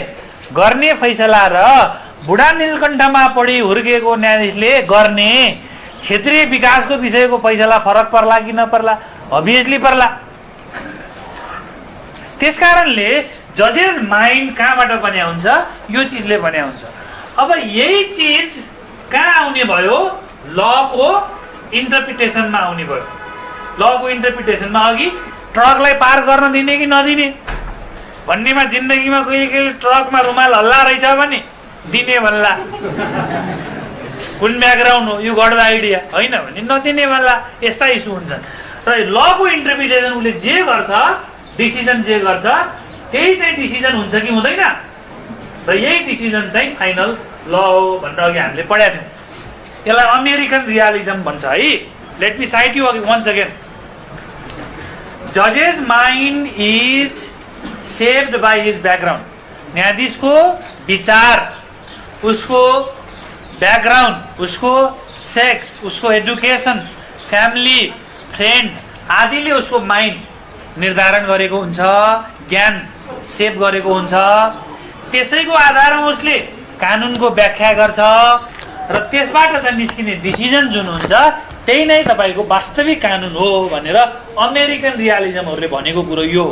[SPEAKER 1] गर्ने फैसला र बुढा नीलकण्ठमा पढी हुर्केको न्यायाधीशले गर्ने क्षेत्रीय विकासको विषयको फैसला फरक पर्ला कि नपर्ला? अभियसली पर्ला। त्यसकारणले जजेस माइन्ड कहाँबाट बन्या हुन्छ? यो चिजले बन्या हुन्छ। अब यही चिज कहाँ आउने भयो? लको इन्टरप्रिटेसनमा आउने भयो। लको इन्टरप्रिटेसनमा अघि ट्रकलाई पार गर्न दिने कि नदिने भन्नेमा जिन्दगीमा कहिले कहिले ट्रकमा रुमाल हल्ला रहेछ भने दिने भन्ला, कुन ब्याकग्राउन्ड हो, यो गर्दा आइडिया होइन भने नदिने भन्ला। यस्ता इस्यु हुन्छन्। र लको इन्टरप्रिटेसन उसले जे गर्छ, डिसिजन जे गर्छ त्यही चाहिँ डिसिजन हुन्छ कि हुँदैन, र यही डिसिजन चाहिँ फाइनल ल हो भनेर अघि हामीले पढाएको थियौँ। यसलाई अमेरिकन रियालिजम भन्छ है। Let me cite you once again. जजेस mind is shaped by his background. न्यायाधीशको विचार, उसको ब्याकग्राउन्ड, उसको सेक्स, उसको एडुकेसन, फ्यामिली, फ्रेन्ड आदिले उसको माइन्ड निर्धारण गरेको हुन्छ, ज्ञान सेप गरेको हुन्छ। त्यसैको आधारमा उसले कानुनको व्याख्या गर्छ र त्यसबाट चाहिँ निस्किने डिसिजन जुन हुन्छ त्यही नै तपाईँको वास्तविक कानुन हो भनेर अमेरिकन रियालिजमहरूले भनेको कुरो यो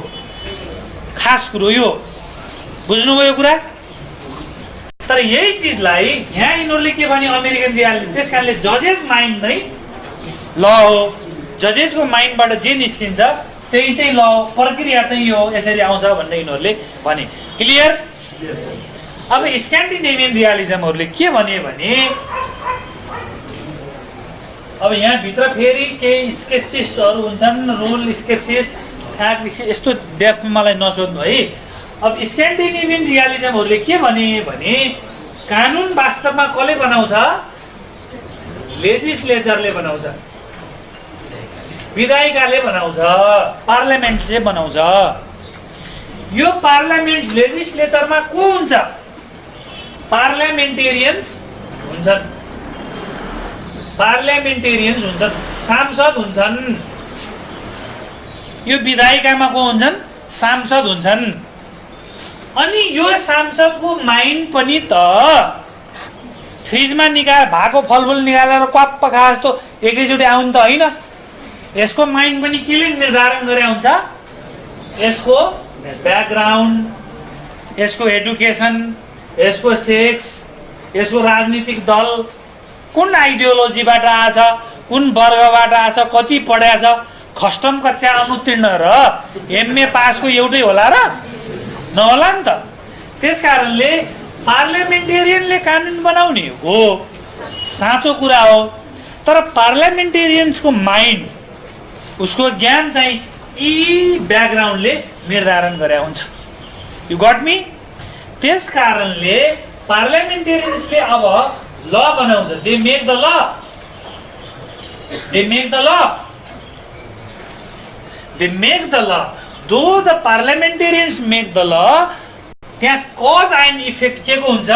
[SPEAKER 1] खास कुरो यो। बुझ्नुभयो कुरा? तर यही चिजलाई यहाँ यिनीहरूले के भन्यो? American realism. त्यस कारणले जजेस माइन्ड नै ल हो, जजेसको माइन्डबाट जे निस्किन्छ त्यही चाहिँ ल हो, प्रक्रिया चाहिँ यो यसरी आउँछ भन्ने यिनीहरूले भने। क्लियर? अब स्क्यान्डिनेभियन रियालिजमहरूले के भने अब यहाँ भित्र फेरि केही स्केप्सिस्टहरू हुन्छन्, रुल स्केप्सिस, यस्तो डेप्थमा मलाई नसोध्नु है। अब स्क्यान्डिनेभियन रियालिजमहरूले के भने कानुन वास्तवमा कसले बनाउँछ? लेजिस्लेचरले बनाउँछ, विधायिकाले बनाउँछ, पार्लियामेन्टले बनाउँछ। यो पार्लियामेन्ट लेजिस्लेचरमा को हुन्छ? पार्लियामेन्टेरियन्स हुन्छन्, सांसद हुन्छन्। यो विधायिकामा को हुन्छन्? सांसद हुन्छन्। अनि यो सांसदको माइन्ड पनि त फ्रिजमा भएको फलफुल निकालेर क्वाप्प खा जस्तो एकैचोटि आउनु त होइन। यसको माइन्ड पनि केले निर्धारण गरे हुन्छ? यसको ब्याकग्राउन्ड, यसको एडुकेसन, यसको सेक्स, यसको राजनीतिक दल कुन आइडियोलोजीबाट आछ, कुन वर्गबाट आछ, कति पढाएको छ, खष्टम कक्षा अनुत्तीर्ण र एमए पासको एउटै होला र? नहोला नि त। त्यसकारणले पार्लियामेन्टेरियनले कानुन बनाउने हो, साँचो कुरा हो। तर पार्लियामेन्टेरियन्सको माइन्ड, उसको ज्ञान चाहिँ यी ब्याकग्राउन्डले निर्धारण गरे हुन्छ। You got me? त्यस कारणले पार्लियामेन्टेरियन्सले अब ल बनाउँछ। दे मेक द ल, दो द पार्लियामेन्टेरियन्स मेक द ल। त्यहाँ कज एन्ड इफेक्ट के को हुन्छ?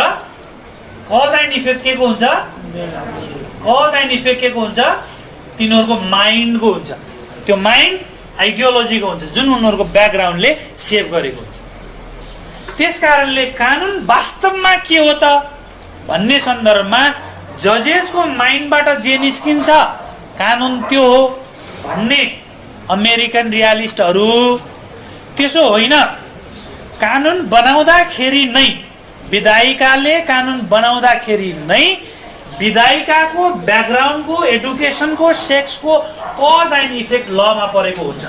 [SPEAKER 1] कज एन्ड इफेक्ट के को हुन्छ? तिनीहरूको माइन्डको हुन्छ। त्यो माइन्ड आइडियोलोजीको हुन्छ जुन उनीहरूको ब्याकग्राउन्डले सेभ गरेको हुन्छ। त्यसकारणले कानुन वास्तवमा के हो त भन्ने सन्दर्भमा जजेसको माइन्डबाट जे निस्किन्छ कानुन त्यो हो भन्ने अमेरिकन रियालिस्टहरू त्यसो होइन। कानुन बनाउँदाखेरि नै, विधायिकाले कानुन बनाउँदाखेरि नै विधायिकाको ब्याकग्राउन्डको एडुकेसनको सेक्सको कज एन्ड इफेक्ट लमा परेको हुन्छ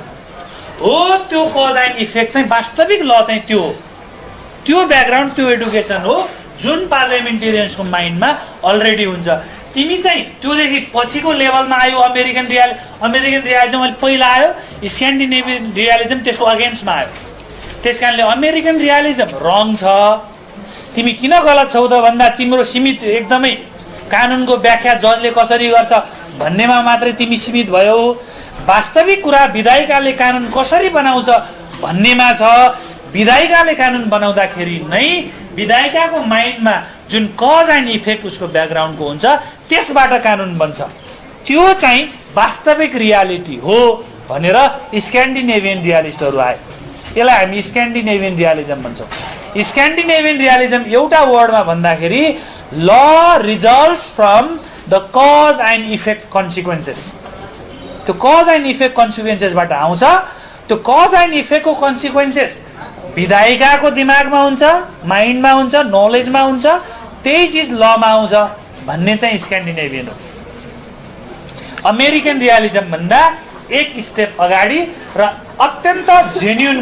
[SPEAKER 1] हो त्यो कज एन्ड इफेक्ट चाहिँ वास्तविक ल चाहिँ त्यो ब्याकग्राउन्ड त्यो एडुकेसन हो जुन पार्लियामेन्टेरियन्सको माइन्डमा अलरेडी हुन्छ तिमी चाहिँ त्योदेखि पछिको लेभलमा आयो अमेरिकन रियालिजम अहिले पहिला आयो स्क्यान्डिनेभियन रियालिजम त्यसको अगेन्स्टमा आयो त्यसकारणले अमेरिकन रियालिजम रङ छ तिमी किन गलत छौ त भन्दा तिम्रो सीमित एकदमै कानुनको व्याख्या जजले कसरी गर्छ भन्नेमा मात्रै तिमी सीमित भयो वास्तविक कुरा विधायिकाले कानुन कसरी बनाउँछ भन्नेमा छ विधायिकाले कानुन बनाउँदाखेरि नै विधायिकाको माइन्डमा जुन कज एन्ड इफेक्ट उसको ब्याकग्राउन्डको हुन्छ त्यसबाट कानुन बन्छ त्यो चाहिँ वास्तविक रियालिटी हो भनेर स्क्यान्डिनेभियन रियालिस्टहरू आए यसलाई हामी स्क्यान्डिनेभियन रियालिजम भन्छौँ स्क्यान्डिनेभियन रियालिजम एउटा वर्डमा भन्दाखेरि ल results from the cause and effect consequences त्यो कज एन्ड इफेक्ट कन्सिक्वेन्सेसबाट आउँछ त्यो कज एन्ड इफेक्टको कन्सिक्वेन्सेस विधायिकाको दिमागमा हुन्छ माइन्डमा हुन्छ नलेजमा हुन्छ त्यही चिज लमा आउँछ भन्ने चाहिँ स्क्यान्डिनेभियन हो अमेरिकन रियालिजम भन्दा एक स्टेप अगाडि र अत्यन्त जेन्युन